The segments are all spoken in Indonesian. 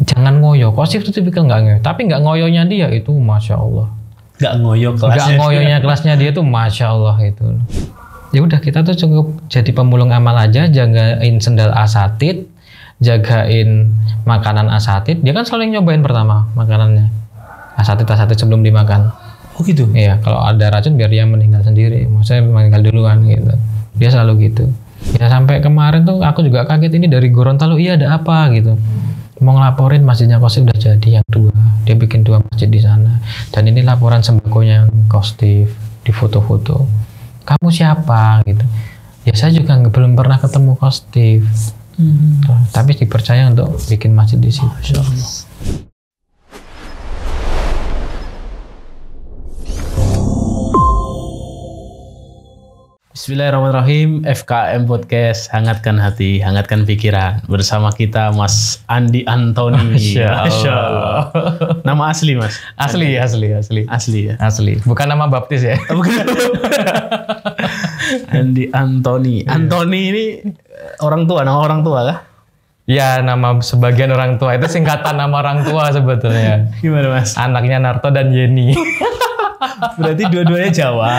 Jangan ngoyo. Kosif itu tipikal nggak ngoyo. Tapi nggak ngoyonya dia itu masya Allah. Nggak ngoyo kelasnya. Nggak ngoyonya kelasnya dia tuh masya Allah itu. Ya udah kita tuh cukup jadi pemulung amal aja, jagain sendal asatid, jagain makanan asatid. Dia kan selalu nyobain pertama makanannya asatid sebelum dimakan. Oh gitu? Iya, kalau ada racun biar dia meninggal sendiri. Maksudnya meninggal duluan gitu. Dia selalu gitu. Ya sampai kemarin tuh aku juga kaget, ini dari Gorontalo, iya ada apa gitu. Mau ngelaporin masjidnya Kostif udah jadi yang 2. Dia bikin 2 masjid di sana. Dan ini laporan sembakonya Kostif di foto-foto. Kamu siapa gitu? Ya saya juga belum pernah ketemu Kostif. Tapi dipercaya untuk bikin masjid di situ. Masya Allah. Bismillahirrahmanirrahim. FKM Podcast, hangatkan hati, hangatkan pikiran. Bersama kita Mas Andi Antoni. Masya Allah. Nama asli Mas? Asli ya. Asli. Bukan nama baptis ya. Bukan. Andi Antoni. Antoni ini nama orang tua kah? Ya, nama sebagian orang tua. Itu singkatan nama orang tua sebetulnya. Gimana Mas? Anaknya Narto dan Yeni. Berarti dua-duanya Jawa.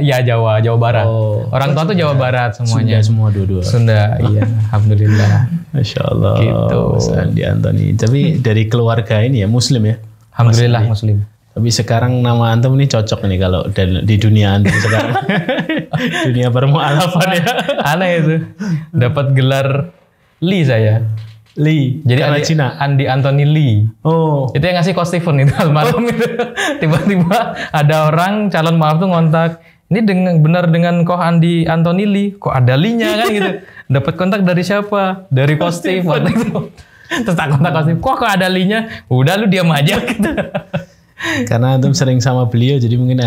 Ya Jawa Barat. Orang tua tuh Jawa Barat semuanya. Sunda semua dua-dua. Sunda, iya. Alhamdulillah. Masya Allah. Gitu. Mas Andi Antoni. Tapi dari keluarga ini ya Muslim ya? Alhamdulillah Muslim. Tapi sekarang nama Antum ini cocok nih kalau di dunia Antum sekarang. Dunia permualafan ya. Aneh itu. Dapat gelar Lee saya. Lee. Jadi Cina. Andi Antoni Lee. Oh. Itu yang ngasih Kostifun itu almarhum itu. Tiba-tiba ada orang calon maaf tuh ngontak. Ini benar dengan Koh Andi Antoni Lee. Kok ada Lee-nya kan gitu. Dapat kontak dari siapa? Dari Kostifun itu. Terus tak kontak Kostifun. Kok ada Lee-nya? Udah lu diam aja gitu. Karena Antum sering sama beliau jadi mungkin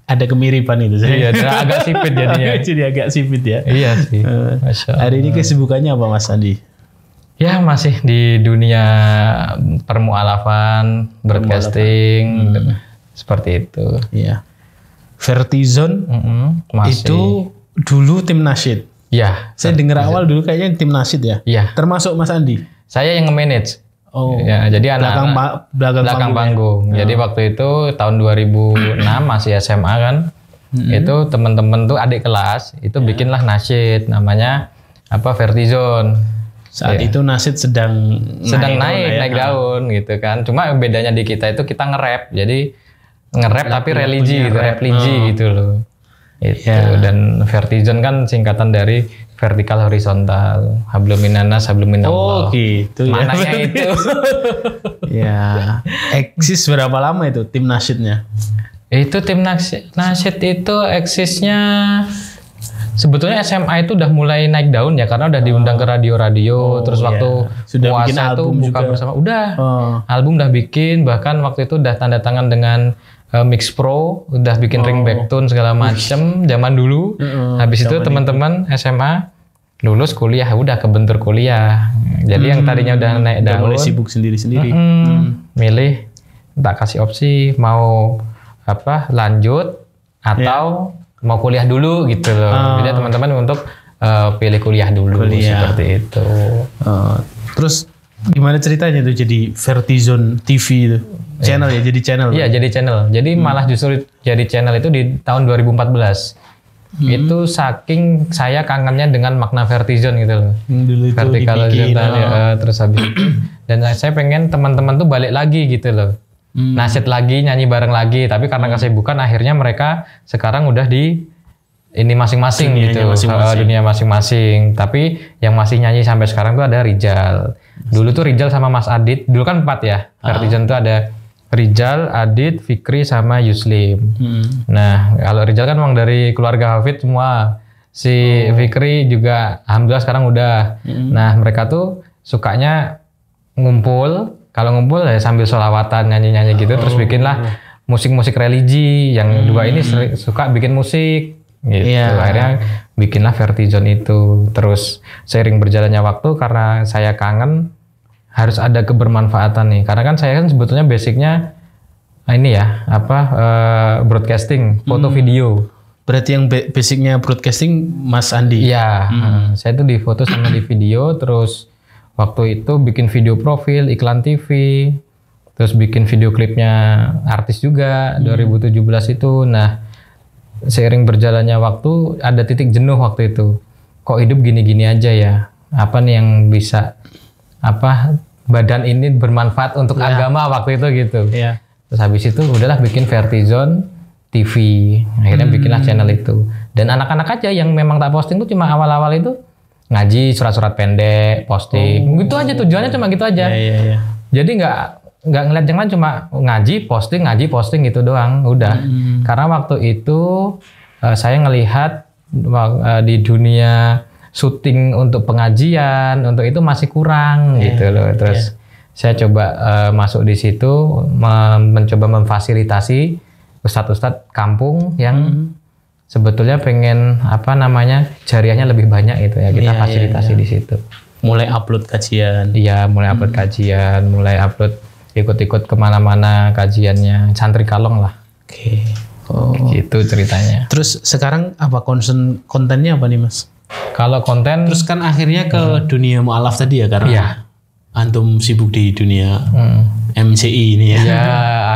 ada kemiripan itu. Iya, agak sipit jadinya. Jadi agak sipit ya. Iya sih. Masya Allah. Hari ini kesibukannya apa Mas Andi? Ya masih di dunia permualafan, broadcasting, seperti itu. Iya. Vertizon masih. itu dulu tim nasyid. Ya. Saya dengar awal dulu kayaknya tim nasyid ya. Iya. Termasuk Mas Andi. Saya yang nge-manage. Oh. Ya, jadi belakang panggung. Ya. Jadi waktu itu tahun 2006 masih SMA kan. Itu teman-teman tuh adik kelas itu bikinlah nasyid namanya Vertizon. Saat itu nasyid sedang naik daun gitu kan. Cuma bedanya di kita itu kita nge-rap. Jadi nge-rap tapi religi gitu, religi gitu loh. Itu dan Vertizon kan singkatan dari vertikal horizontal. Hablum minanas, hablum minallah. Oh gitu. Mananya itu. Ya. Eksis berapa lama itu tim nasyidnya? Itu tim nasyid itu eksisnya sebetulnya SMA itu udah mulai naik daun ya karena udah diundang ke radio-radio terus waktu sudah puasa bikin album tuh buka juga. bersama album udah bikin, bahkan waktu itu udah tanda tangan dengan Mix Pro, udah bikin ringback tone segala macem zaman dulu. Habis itu teman-teman SMA lulus kuliah udah kebentur kuliah. Jadi yang tadinya udah naik daun mulai sibuk sendiri-sendiri. Milih tak kasih opsi mau lanjut atau mau kuliah dulu gitu loh. Jadi teman-teman untuk pilih kuliah dulu seperti itu. Terus gimana ceritanya tuh jadi Vertizon TV itu? Channel ya, jadi channel. Iya, jadi channel. Jadi malah justru jadi channel itu di tahun 2014. Itu saking saya kangennya dengan makna Vertizon gitu loh. Dulu itu vertikal dibikin. Terus habis itu. Dan saya pengen teman-teman tuh balik lagi gitu loh. Nasyid lagi, nyanyi bareng lagi, tapi karena kesibukan akhirnya mereka sekarang udah di ini masing-masing gitu, dunia masing-masing. Tapi yang masih nyanyi sampai sekarang tuh ada Rijal. Dulu tuh Rijal sama Mas Adit, dulu kan 4 ya. Vertizon tuh ada Rijal, Adit, Fikri sama Yuslim. Nah, kalau Rijal kan memang dari keluarga Hafid semua. Si Fikri juga alhamdulillah sekarang udah. Nah, mereka tuh sukanya ngumpul. Kalau ngumpul ya sambil sholawatan, nyanyi-nyanyi gitu, terus bikinlah musik-musik religi. Yang dua ini suka bikin musik, gitu. Akhirnya bikinlah Vertizon itu. Terus seiring berjalannya waktu, karena saya kangen, harus ada kebermanfaatan nih. Karena kan saya kan sebetulnya basicnya ini ya, broadcasting, foto video. Berarti yang basicnya broadcasting Mas Andi? Iya, saya tuh di foto sama di video, terus Waktu itu bikin video profil, iklan TV, terus bikin video klipnya artis juga 2017 itu. Nah, seiring berjalannya waktu ada titik jenuh waktu itu. Kok hidup gini-gini aja ya? Apa nih yang bisa badan ini bermanfaat untuk agama waktu itu gitu. Terus habis itu udahlah bikin Vertizon TV. Akhirnya bikinlah channel itu. Dan anak-anak aja yang memang tak posting tuh cuma awal-awal itu ngaji surat-surat pendek, posting. Gitu aja tujuannya cuma gitu aja. Jadi nggak ngeliat yang lain, cuma ngaji, posting gitu doang. Udah. Karena waktu itu saya ngelihat di dunia syuting untuk pengajian, untuk itu masih kurang gitu loh. Terus saya coba masuk di situ, mencoba memfasilitasi ustadz-ustadz kampung yang sebetulnya pengen jariahnya lebih banyak itu ya, kita fasilitasi di situ. Mulai upload kajian. Iya, mulai upload kajian, mulai upload ikut-ikut kemana-mana kajiannya, santri kalong lah. Oke. Gitu ceritanya. Terus sekarang apa kontennya apa nih Mas? Kalau konten, terus kan akhirnya ke dunia mu'alaf tadi ya, karena antum sibuk di dunia MCI ini ya.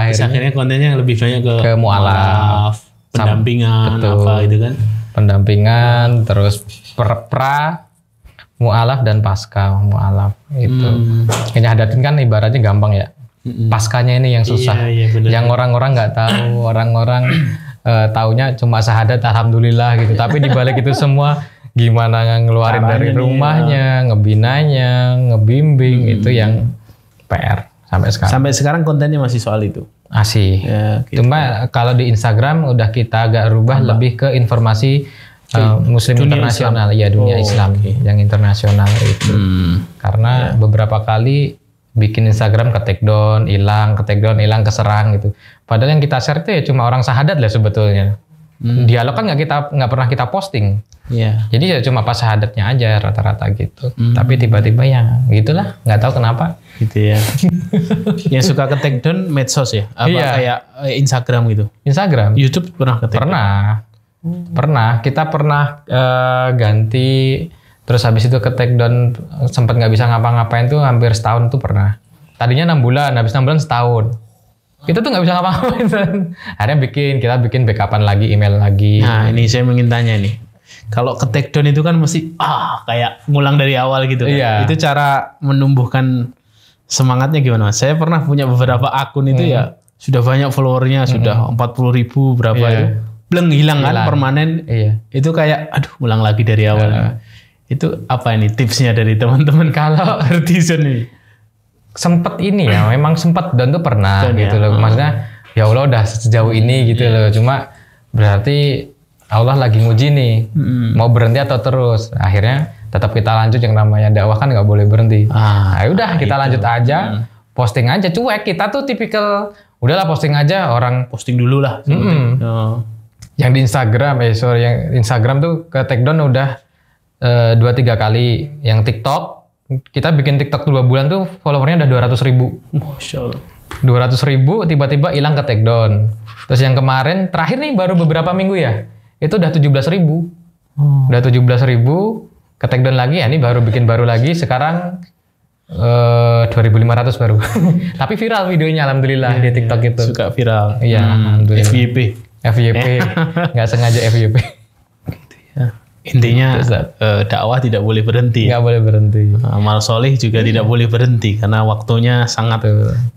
Terus akhirnya kontennya lebih banyak ke mu'alaf. Pendampingan gitu kan, pendampingan, terus mu'alaf dan pasca mu'alaf itu. Nyadatin kan ibaratnya gampang ya, paskanya ini yang susah, yang orang-orang nggak tahu, orang-orang taunya cuma syahadat alhamdulillah gitu, tapi dibalik itu semua gimana ngeluarin dari rumahnya, ngebinanya, ngebimbing, itu yang PR sampai sekarang. Sampai sekarang kontennya masih soal itu. Asih. Gitu. Cuma kalau di Instagram udah kita agak rubah lebih ke informasi Muslim internasional, ya dunia Islam yang internasional itu. Karena beberapa kali bikin Instagram ke take down, hilang, keserang gitu. Padahal yang kita share itu ya cuma orang syahadat lah sebetulnya. Dialog kan nggak pernah kita posting. Jadi ya cuma pas syahadatnya aja rata-rata gitu. Tapi tiba-tiba ya gitulah, nggak tahu kenapa. Gitu ya. Yang suka ke take down medsos ya? Kayak Instagram gitu? Instagram. YouTube pernah ke take down? Pernah. Kita pernah ganti, terus habis itu ke take down sempat nggak bisa ngapa-ngapain tuh hampir setahun tuh pernah. Tadinya 6 bulan, habis 6 bulan setahun. Kita tuh nggak bisa ngapa-ngapain. Akhirnya kita bikin backupan lagi, email lagi. Nah ini saya ingin tanya nih. Kalau ke take down itu kan mesti kayak ngulang dari awal gitu kan. Itu cara menumbuhkan semangatnya gimana Mas? Saya pernah punya beberapa akun itu ya sudah banyak followernya, sudah 40.000 berapa itu. Bleng hilang kan permanen. Itu kayak aduh ulang lagi dari awal. Itu apa ini tipsnya dari teman-teman kalau Vertizon ini? Sempet ini ya, memang sempet dan tuh pernah gitu loh. Maksudnya ya Allah udah sejauh ini gitu loh. Cuma berarti Allah lagi nguji nih, mau berhenti atau terus. Akhirnya tetap kita lanjut, yang namanya dakwah kan nggak boleh berhenti. Udah kita lanjut aja, posting aja, cuek. Kita tuh tipikal, udahlah posting aja, orang posting dulu lah. Yang di Instagram, yang Instagram tuh ke take down udah 2-3 kali. Yang TikTok, kita bikin TikTok 2 bulan tuh followernya udah 200.000. Masya Allah. 200.000 tiba-tiba hilang ke take down. Terus yang kemarin, terakhir nih baru beberapa minggu ya, itu udah 17.000. Udah 17.000 ke take down lagi, ya ini baru bikin baru lagi, sekarang 2.500 baru. Tapi viral videonya alhamdulillah di TikTok itu. Suka viral. Iya, alhamdulillah. FYP. Nggak sengaja FYP. Gitu ya. Intinya dakwah tidak boleh berhenti. Nggak boleh berhenti. Amal soleh juga tidak boleh berhenti karena waktunya sangat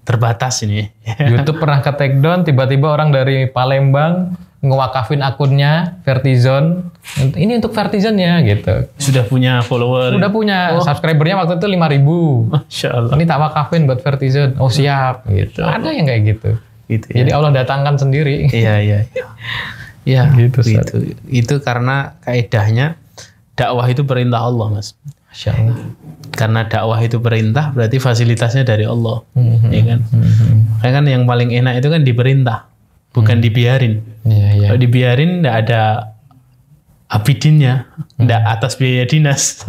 terbatas ini. YouTube pernah ke take down, tiba-tiba orang dari Palembang ngewakafin akunnya Vertizon. Ini untuk Vertizon ya gitu. Sudah punya follower. Sudah punya subscribernya waktu itu 5.000. Masya Allah. Ini tak wakafin buat Vertizon. Oh siap gitu. Ada yang kayak gitu. Gitu ya. Jadi Allah datangkan sendiri. Iya. Ya, gitu. Itu karena kaidahnya dakwah itu perintah Allah, Mas. Masya Allah. Karena dakwah itu perintah, berarti fasilitasnya dari Allah, ya kan? Karena kan yang paling enak itu kan diperintah, bukan dibiarin. Kalau dibiarin nggak ada abidinnya, nggak atas biaya dinas.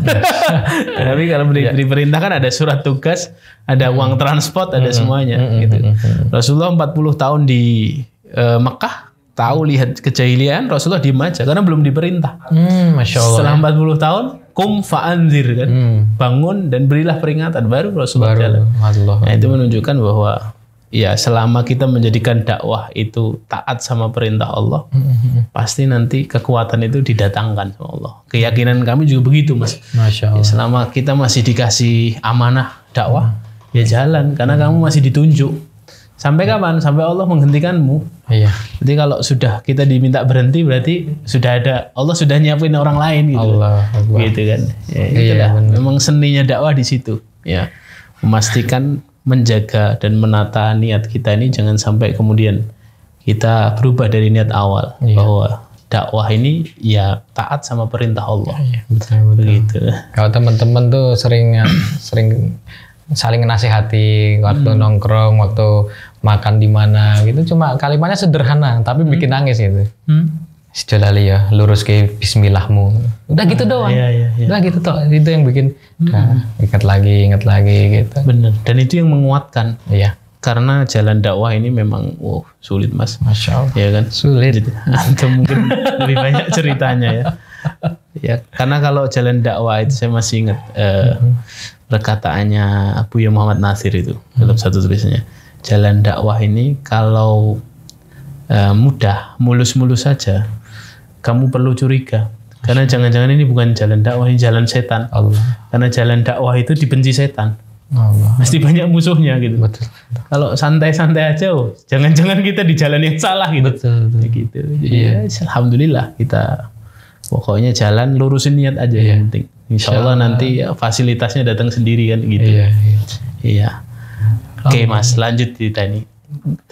Tapi kalau diperintah kan ada surat tugas, ada uang transport, ada semuanya. Gitu. Rasulullah 40 tahun di Mekah. Tahu lihat kejahilian, Rasulullah diem aja karena belum diperintah. Masya Allah. Setelah 40 tahun kum fa'anzir kan. Bangun dan berilah peringatan, baru Rasulullah jalan. Nah, itu menunjukkan bahwa ya selama kita menjadikan dakwah itu taat sama perintah Allah, pasti nanti kekuatan itu didatangkan sama Allah. Keyakinan kami juga begitu, Mas. Masya Allah. Ya, selama kita masih dikasih amanah dakwah, ya jalan karena kamu masih ditunjuk. Sampai kapan? Sampai Allah menghentikanmu. Iya. Jadi kalau sudah kita diminta berhenti, berarti sudah ada, Allah sudah nyiapin orang lain gitu. Allah. Gitu kan. Ya, itulah. Memang seninya dakwah di situ. Ya, memastikan, menjaga dan menata niat kita ini jangan sampai kemudian kita berubah dari niat awal, bahwa dakwah ini ya taat sama perintah Allah. Iya, betul. Begitu. Kalau teman-teman tuh sering saling nasihati waktu nongkrong, waktu makan di mana gitu, cuma kalimatnya sederhana tapi bikin nangis gitu. Sejolali ya, lurus ke bismillahmu. Udah gitu doang. Iya. Udah gitu toh. Itu yang bikin ingat lagi gitu. Bener. Dan itu yang menguatkan. Iya. Karena jalan dakwah ini memang sulit, Mas. Masya Allah. Ya kan? Sulit. Atau mungkin lebih banyak ceritanya ya. Ya, karena kalau jalan dakwah itu saya masih ingat perkataannya Buya Muhammad Nasir itu dalam satu tulisannya. Jalan dakwah ini kalau mudah, mulus-mulus saja, kamu perlu curiga. Karena jangan-jangan ini bukan jalan dakwah, ini jalan setan. Allah. Karena jalan dakwah itu dibenci setan. Allah. Mesti banyak musuhnya gitu. Betul. Kalau santai-santai aja, jangan-jangan kita di jalan yang salah gitu. Betul. Gitu. Jadi alhamdulillah kita pokoknya jalan lurusin niat aja yang penting. Insya Allah nanti ya, fasilitasnya datang sendiri kan gitu. Iya. Oke, Mas, lanjut cerita ini.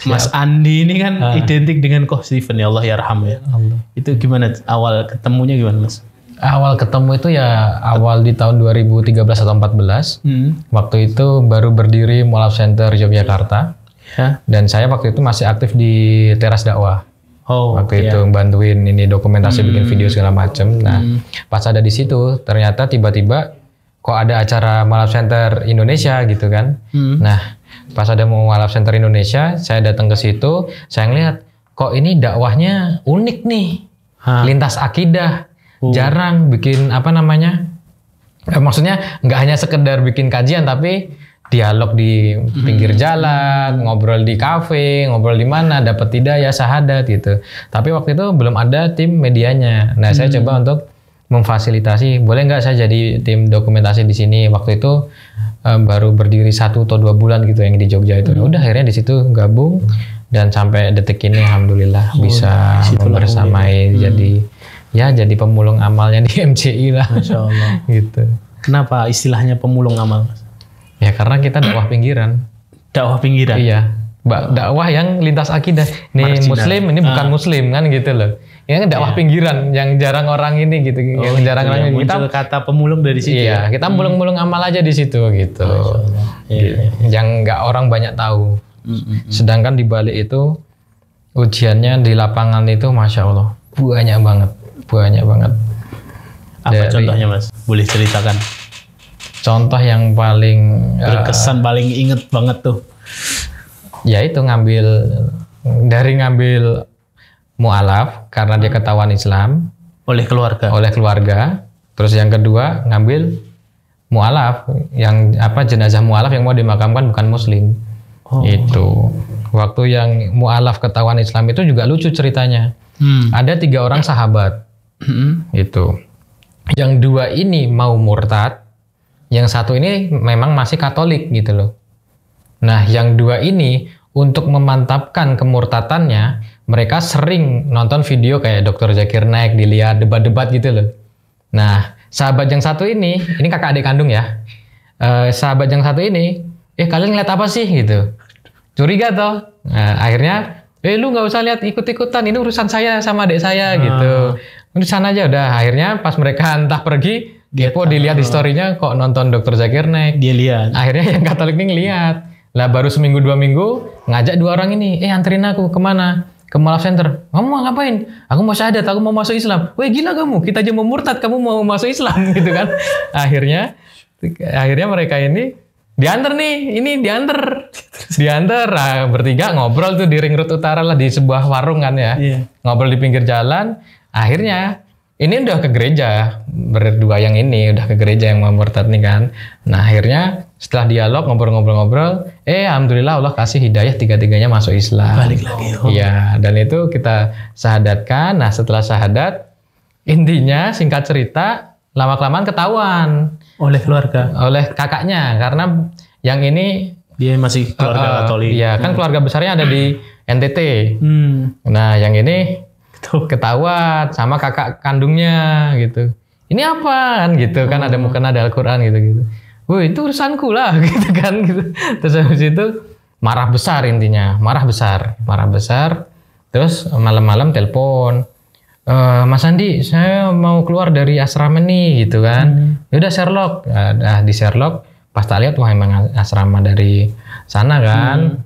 Mas Andi ini kan identik dengan Koh Steven, ya Allah yarham ya. Allah. Itu gimana awal ketemunya gimana, Mas? Awal ketemu itu ya awal di tahun 2013 atau 14. Waktu itu baru berdiri Mualaf Center Yogyakarta. Ya. Dan saya waktu itu masih aktif di Teras Dakwah. Waktu itu bantuin ini dokumentasi, bikin video segala macem. Nah, pas ada di situ ternyata tiba-tiba kok ada acara Mualaf Center Indonesia gitu kan. Nah, pas ada Mualaf Center Indonesia, saya datang ke situ, saya ngeliat kok ini dakwahnya unik nih. Lintas akidah. Jarang bikin apa namanya? Maksudnya nggak hanya sekedar bikin kajian, tapi dialog di pinggir jalan, ngobrol di kafe, ngobrol di mana, dapat hidayah, syahadat gitu. Tapi waktu itu belum ada tim medianya. Nah, saya coba untuk memfasilitasi, boleh nggak saya jadi tim dokumentasi di sini. Waktu itu baru berdiri 1 atau 2 bulan gitu yang di Jogja itu. Udah akhirnya di situ gabung dan sampai detik ini alhamdulillah bisa membersamai jadi pemulung amalnya di MCI lah. Masya Allah. Gitu. Kenapa istilahnya pemulung amal, Mas? Ya karena kita dakwah pinggiran. Dakwah pinggiran? Iya. Dakwah yang lintas akidah. Ini Muslim, ini bukan Muslim kan gitu loh. Ini dakwah pinggiran yang jarang orang ini gitu. Yang jarang orang ini. Muncul kata pemulung dari situ. Iya, kita mulung-mulung amal aja di situ gitu. Yang nggak orang banyak tahu. Sedangkan di balik itu ujiannya di lapangan itu Masya Allah banyak banget. Apa contohnya, Mas? Boleh ceritakan? Contoh yang paling berkesan, paling inget banget tuh. Ya itu ngambil mu'alaf karena dia ketahuan Islam oleh keluarga. Terus yang kedua ngambil mu'alaf yang jenazah mu'alaf yang mau dimakamkan bukan Muslim. Itu waktu yang mu'alaf ketahuan Islam itu juga lucu ceritanya. Ada 3 orang sahabat. Itu. Yang 2 ini mau murtad, yang 1 ini memang masih Katolik gitu loh. Nah, yang 2 ini untuk memantapkan kemurtadannya, mereka sering nonton video kayak Dr. Zakir Naik, dilihat debat-debat gitu loh. Nah, sahabat yang 1 ini kakak adik kandung ya. Sahabat yang 1 ini, kalian ngeliat apa sih gitu? Curiga toh. Nah, akhirnya, lu nggak usah lihat ikut-ikutan, ini urusan saya sama adik saya gitu. Di sana aja udah. Akhirnya pas mereka entah pergi, dilihat di story-nya kok nonton Dr. Zakir Naik. Dia lihat. Akhirnya yang Katolik ini ngeliat. Lah baru seminggu 2 minggu ngajak 2 orang ini, anterin aku kemana? Ke Mualaf Center. Kamu mau ngapain? Aku mau syahadat, aku mau masuk Islam. Weh gila kamu, kita aja mau murtad, kamu mau masuk Islam gitu kan? Akhirnya mereka ini diantar. Bertiga ngobrol tuh di Ring Road Utara lah di sebuah warung kan ya. Ngobrol di pinggir jalan. Akhirnya ini udah ke gereja, berdua yang ini udah ke gereja yang mau murtad nih kan. Nah akhirnya setelah dialog ngobrol-ngobrol, alhamdulillah Allah kasih hidayah tiga-tiganya masuk Islam. Balik lagi. Iya, dan itu kita syahadatkan. Nah setelah syahadat, intinya singkat cerita, lama-kelamaan ketahuan oleh keluarga, oleh kakaknya, karena yang ini dia masih keluarga Katolik. Iya, kan keluarga besarnya ada di NTT. Nah yang ini ketahuan sama kakak kandungnya gitu. Ini apa kan gitu kan, ada mukena ada Al-Qur'an gitu. Wih, itu urusanku lah gitu kan gitu. Terus habis itu marah besar intinya, marah besar. Terus malam-malam telepon. Mas Andi, saya mau keluar dari asrama nih gitu kan. Ya udah Sherlock. Di Sherlock pas tak lihat wah emang asrama dari sana kan.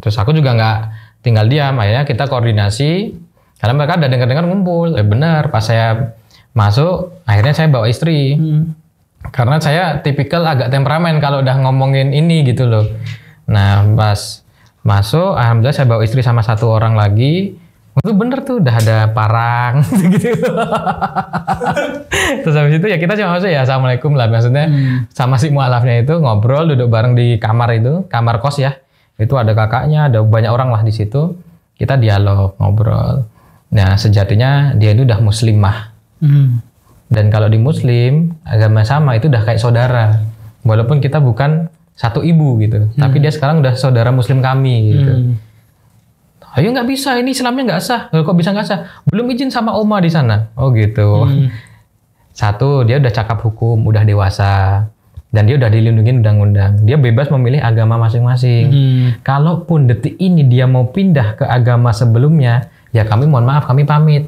Terus aku juga nggak tinggal diam, akhirnya kita koordinasi. Karena mereka udah dengar-dengar ngumpul. Benar, pas saya masuk, akhirnya saya bawa istri. Karena saya tipikal agak temperamen kalau udah ngomongin ini gitu loh. Nah, pas masuk, alhamdulillah saya bawa istri sama satu orang lagi. Itu bener tuh, udah ada parang gitu. Terus habis itu ya kita cuma masuk ya assalamualaikum lah. Maksudnya sama si mualafnya itu ngobrol, duduk bareng di kamar itu, kamar kos ya. Itu ada kakaknya, ada banyak orang lah di situ. Kita dialog, ngobrol. Nah sejatinya dia itu udah muslimah. Dan kalau di muslim, agama sama itu udah kayak saudara. Walaupun kita bukan satu ibu gitu. Tapi dia sekarang udah saudara muslim kami gitu. Ayo nggak bisa, ini Islamnya nggak sah. Kok bisa nggak sah? Belum izin sama oma di sana. Oh gitu. Satu, dia udah cakap hukum, udah dewasa. Dan dia udah dilindungi undang-undang. Dia bebas memilih agama masing-masing. Kalaupun detik ini dia mau pindah ke agama sebelumnya, ya kami mohon maaf, kami pamit.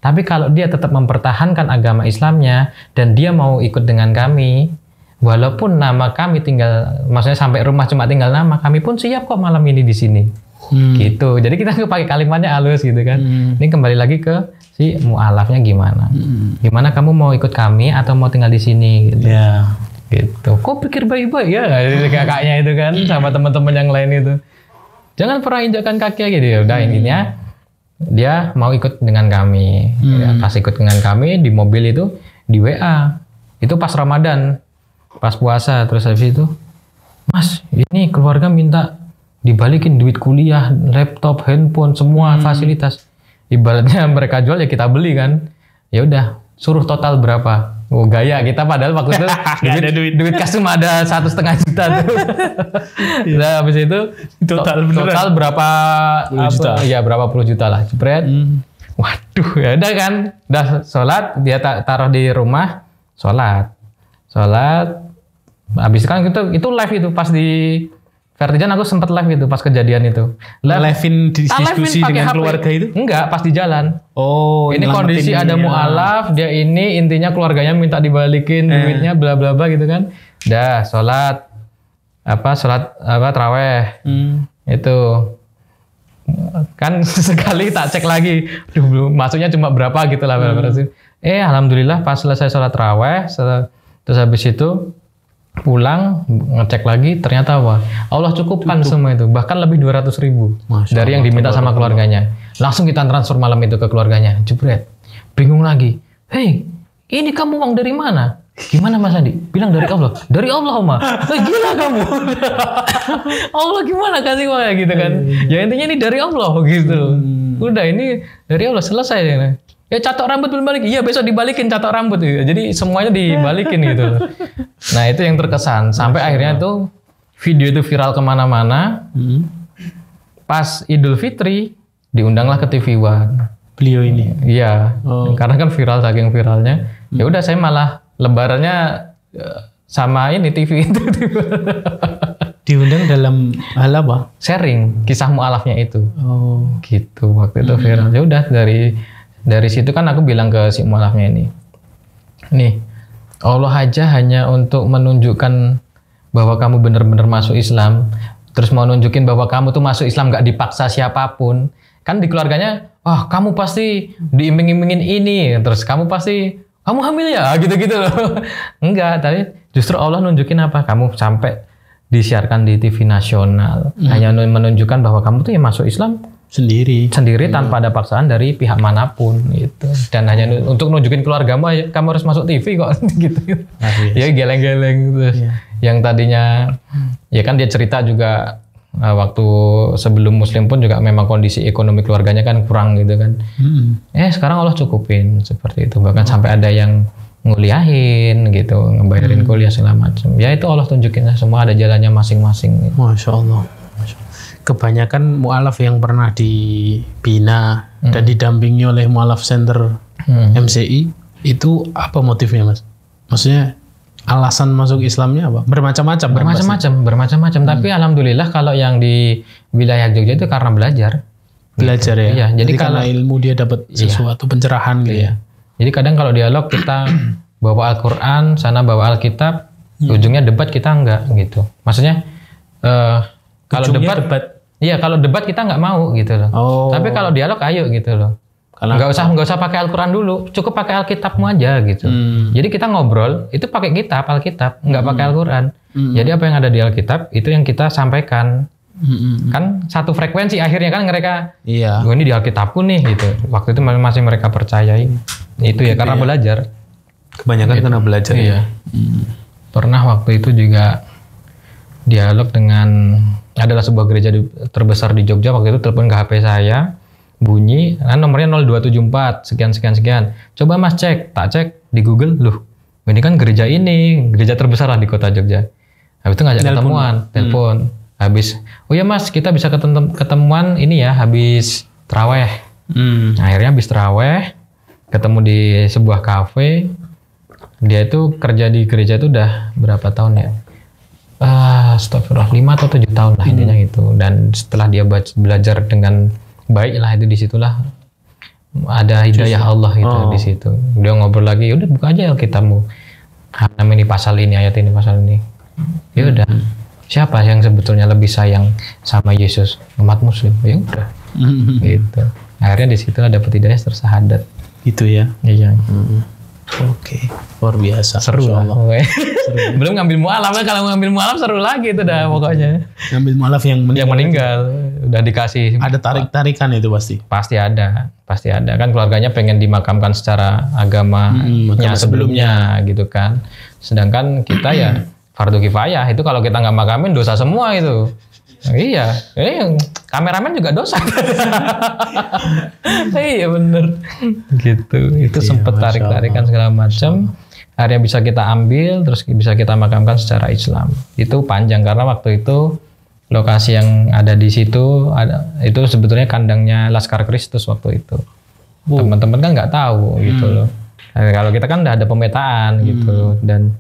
Tapi kalau dia tetap mempertahankan agama Islamnya dan dia mau ikut dengan kami, walaupun nama kami tinggal, maksudnya sampai rumah cuma tinggal nama, kami pun siap kok malam ini di sini. Gitu. Jadi kita pakai kalimatnya halus gitu kan. Ini kembali lagi ke si mualafnya gimana. Gimana kamu mau ikut kami atau mau tinggal di sini gitu. Gitu. Kok pikir baik-baik ya kakaknya itu kan sama teman-teman yang lain itu. Jangan pernah injakkan kaki gitu ya. Udah intinya dia mau ikut dengan kami. Ya, pas ikut dengan kami di mobil itu di WA. Itu pas Ramadan, pas puasa. Terus habis itu, Mas, ini keluarga minta dibalikin duit kuliah, laptop, handphone, semua fasilitas. Ibaratnya mereka jual ya kita beli kan. Ya udah, suruh total berapa? Oh gaya kita padahal waktu itu duit kas cuma ada 1,5 juta tuh. Nah habis itu total berapa? 10 juta. Ya berapa puluh juta lah. Jepret. Waduh ya udah kan. Udah sholat dia taruh di rumah. Sholat. Habis kan itu live itu pas di Vertijan aku sempat live itu pas kejadian itu. Live-in diskusi dengan HP. Keluarga itu? Enggak, pas di jalan. Oh, ini kondisi ada mualaf, dia ini intinya keluarganya minta dibalikin duitnya bla bla bla gitu kan. Dah, sholat taraweh. Itu kan sekali tak cek lagi. Duh, masuknya cuma berapa gitu lah. Alhamdulillah pas selesai sholat taraweh, terus habis itu pulang ngecek lagi ternyata Allah cukupkan semua itu, bahkan lebih 200.000 dari yang diminta sama keluarganya. Langsung kita transfer malam itu ke keluarganya. Jebret, bingung lagi. Hei, ini kamu uang dari mana? Gimana Mas Andi? Bilang dari Allah. Dari Allah Oma. Gila kamu. Allah gimana kasih uangnya gitu kan? Ya intinya ini dari Allah gitu. Udah ini dari Allah selesai ya. Ya catok rambut belum balik. Iya besok dibalikin catok rambut. Jadi semuanya dibalikin gitu. Nah itu yang terkesan. Sampai akhirnya tuh video itu viral kemana-mana. Pas Idul Fitri diundanglah ke TV One. Beliau ini? Iya. Karena kan viral saking viralnya. Ya udah saya malah lebarannya sama ini TV itu. Diundang dalam hal apa? Sharing kisah mualafnya itu. Oh. Gitu waktu itu viral. Ya udah dari situ kan aku bilang ke si mualafnya ini. Nih, Allah aja hanya untuk menunjukkan bahwa kamu benar-benar masuk Islam. Terus mau nunjukin bahwa kamu tuh masuk Islam gak dipaksa siapapun. Kan di keluarganya, kamu pasti diiming-imingin ini. Terus kamu hamil ya? Gitu-gitu loh. Enggak, tapi justru Allah nunjukin apa? Kamu sampai disiarkan di TV nasional. Hanya menunjukkan bahwa kamu tuh yang masuk Islam sendiri tanpa ada paksaan dari pihak manapun gitu. Dan hanya untuk nunjukin keluargamu kamu harus masuk TV kok gitu. Ya geleng-geleng gitu. Yang tadinya ya kan dia cerita juga waktu sebelum Muslim pun juga memang kondisi ekonomi keluarganya kan kurang gitu kan. Sekarang Allah cukupin seperti itu. Bahkan sampai ada yang nguliahin gitu, ngebayarin kuliah segala macam. Ya itu Allah tunjukin semua ada jalannya masing-masing. Gitu. Masya Allah. Kebanyakan mu'alaf yang pernah dibina dan didampingi oleh mu'alaf center MCI itu apa motifnya Mas? Maksudnya alasan masuk Islamnya apa? Bermacam-macam. Tapi alhamdulillah kalau yang di wilayah Jogja itu karena belajar gitu. Ya. Iya, jadi karena ilmu dia dapat sesuatu pencerahan gitu ya. Jadi kadang kalau dialog kita bawa Al-Quran, sana bawa Alkitab, ujungnya debat kita enggak gitu. Maksudnya kalau debat, iya kalau debat kita nggak mau gitu loh. Tapi kalau dialog ayo gitu loh. Nggak usah pakai Al-Quran dulu, cukup pakai Alkitabmu aja gitu. Jadi kita ngobrol itu pakai Alkitab, nggak pakai Al-Quran. Jadi apa yang ada di Alkitab itu yang kita sampaikan. Kan satu frekuensi akhirnya kan mereka, ini di Alkitabku nih gitu. Waktu itu masih mereka percayai. Itu ya karena belajar. Kebanyakan karena belajar. Iya. Pernah waktu itu juga dialog dengan adalah sebuah gereja terbesar di Jogja. Waktu itu telepon ke HP saya, bunyi, kan nomornya 0274 sekian. Coba Mas cek, tak cek di Google, loh ini kan gereja terbesar lah di kota Jogja. Habis itu ngajak ketemuan, telepon. Habis, oh ya Mas kita bisa ketemuan ini ya habis terawih. Akhirnya habis terawih ketemu di sebuah kafe. Dia itu kerja di gereja itu udah berapa tahun ya? Astagfirullah 5 atau 7 tahun lah intinya itu. Dan setelah dia belajar dengan baik lah itu disitulah ada hidayah Allah gitu di situ. Dia ngobrol lagi, udah buka aja Alkitabmu. Ini pasal ini, ayat ini, pasal ini. Ya udah. Siapa yang sebetulnya lebih sayang sama Yesus? Umat Muslim. Ya udah. Gitu. Akhirnya di situlah dapat hidayah tersahadat. Gitu ya. Iya. Oke, luar biasa. Seru lah. Belum ngambil mu'alaf, kalau ngambil mu'alaf seru lagi itu dah pokoknya. Ngambil mu'alaf yang meninggal udah dikasih. Ada tarik-tarikan itu pasti. Pasti ada. Kan keluarganya pengen dimakamkan secara agamanya sebelumnya gitu kan. Sedangkan kita ya fardu kifayah itu kalau kita nggak makamin dosa semua itu. Iya, kameramen juga dosa. Iya bener, gitu. Itu sempet tarik-tarikan segala macam. Akhirnya bisa kita ambil, terus bisa kita makamkan secara Islam. Itu panjang karena waktu itu lokasi yang ada di situ itu sebetulnya kandangnya Laskar Kristus waktu itu. Teman-teman kan nggak tahu gitu loh. Nah, kalau kita kan udah ada pemetaan gitu dan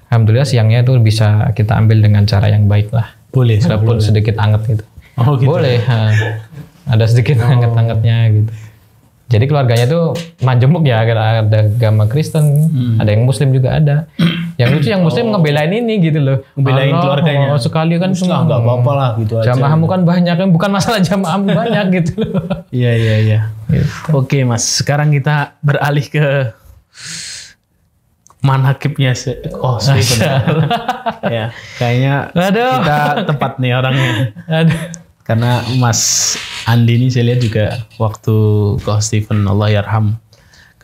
alhamdulillah siangnya itu bisa kita ambil dengan cara yang baik lah. Boleh. Walaupun sedikit anget gitu. Gitu. Boleh. Ada sedikit anget-angetnya gitu. Jadi keluarganya tuh majemuk ya, ada agama Kristen, ada yang Muslim juga ada. Yang lucu yang Muslim ngebelain ini gitu loh. Ngebelain keluarganya. Sekali kan nggak apa-apa lah gitu aja. Jamaahmu kan banyak kan, bukan masalah jamaahmu banyak gitu loh. Iya. Gitu. Oke Mas, sekarang kita beralih ke manhakibnya Stephen. Ya, kayaknya kita tepat nih orangnya. Karena Mas Andi ini saya lihat juga waktu Stephen Allah yarham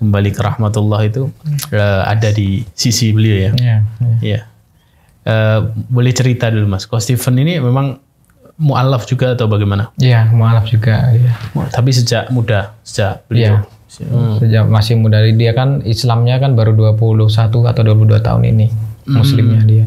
kembali ke rahmatullah itu ada di sisi beliau ya. Iya. Boleh cerita dulu Mas, Stephen ini memang mu'alaf juga atau bagaimana? Iya, mu'alaf juga. Iya. Tapi sejak beliau. Iya. Sejak masih muda, dia kan Islamnya kan baru 21 atau 22 tahun ini Muslimnya dia.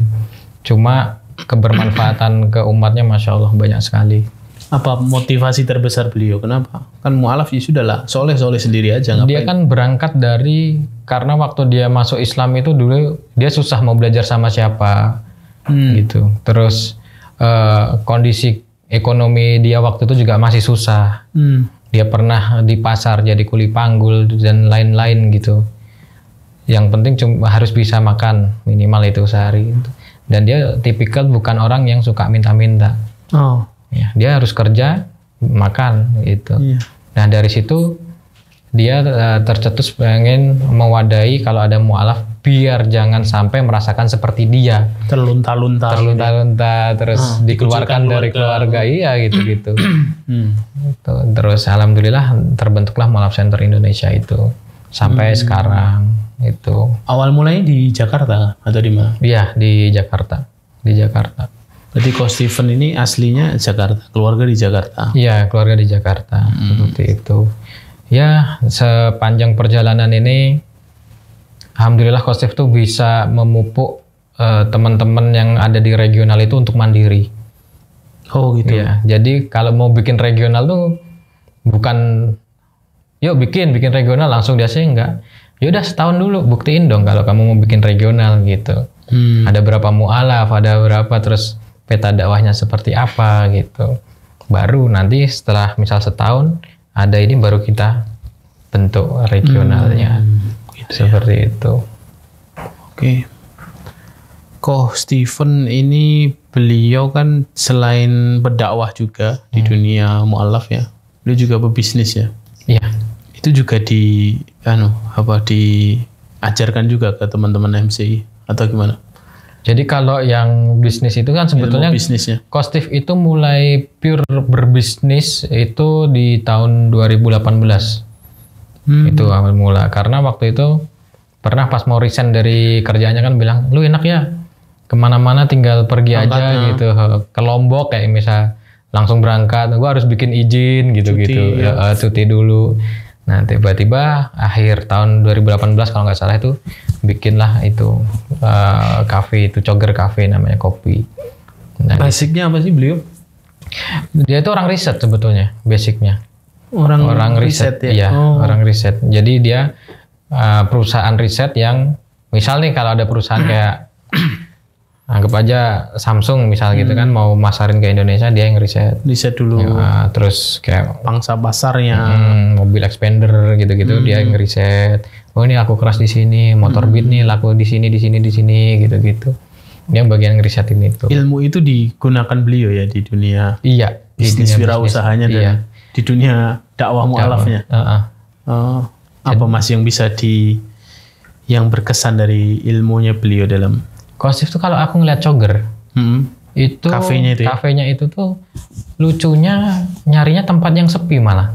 Cuma kebermanfaatan ke umatnya Masya Allah banyak sekali. Apa motivasi terbesar beliau? Kenapa? Kan mu'alaf ya sudahlah, soleh sendiri aja. Ngapain? Dia kan berangkat dari karena waktu dia masuk Islam itu dulu dia susah mau belajar sama siapa gitu. Terus kondisi ekonomi dia waktu itu juga masih susah. Dia pernah di pasar jadi kuli panggul dan lain-lain gitu. Yang penting cuma harus bisa makan minimal itu sehari. Dan dia tipikal bukan orang yang suka minta-minta. Ya, dia harus kerja, makan gitu. Nah dari situ dia tercetus pengen mewadahi kalau ada mu'alaf biar jangan sampai merasakan seperti dia. Terlunta-lunta Terus dikeluarkan dari keluarga. Iya gitu-gitu. Terus alhamdulillah terbentuklah Mualaf Center Indonesia itu. Sampai sekarang itu. Awal mulanya di Jakarta atau di mana? Iya, di Jakarta. Berarti Coach Steven ini aslinya Jakarta, keluarga di Jakarta. Iya, keluarga di Jakarta. Seperti itu. Ya, sepanjang perjalanan ini alhamdulillah Coach Steve tuh bisa memupuk teman-teman yang ada di regional itu untuk mandiri. Oh gitu. Ya, jadi kalau mau bikin regional tuh bukan yuk bikin regional langsung dia sih enggak. Ya udah setahun dulu buktiin dong kalau kamu mau bikin regional gitu. Ada berapa mualaf, ada berapa, terus peta dakwahnya seperti apa gitu. Baru nanti setelah misal setahun ada ini baru kita bentuk regionalnya. Gitu seperti ya. Itu. Oke. Coach Steven ini beliau kan selain berdakwah juga di dunia mualaf ya. Beliau juga berbisnis ya. Iya. Itu juga diajarkan juga ke teman-teman MCI atau gimana? Jadi kalau yang bisnis itu kan sebetulnya Coach Steve itu mulai pure berbisnis itu di tahun 2018. Itu awal mula. Karena waktu itu pernah pas mau resign dari kerjaannya kan bilang, lu enak ya kemana-mana tinggal pergi aja gitu. Ke Lombok kayak misal langsung berangkat. Gua harus bikin izin gitu-gitu. Cuti dulu. Nah tiba-tiba akhir tahun 2018 kalau nggak salah itu bikinlah itu cafe itu Cogger Cafe namanya kopi. Nah, basicnya apa sih beliau? Dia itu orang riset sebetulnya basicnya. Orang riset ya? Iya, orang riset. Jadi dia perusahaan riset yang misal nih kalau ada perusahaan kayak anggap aja Samsung misal gitu kan mau masarin ke Indonesia dia yang riset dulu ya, terus kayak pangsa pasarnya mobil expander gitu-gitu dia yang riset. Oh ini laku keras di sini, motor Beat nih laku di sini gitu-gitu. Dia bagian ngerisetin itu. Ilmu itu digunakan beliau ya di dunia bisnis wirausahanya dan di dunia dakwah mualafnya. Apa Mas yang bisa yang berkesan dari ilmunya beliau dalam Coach Steve tuh kalau aku ngeliat Cogger itu kafenya itu tuh lucunya nyarinya tempat yang sepi malah.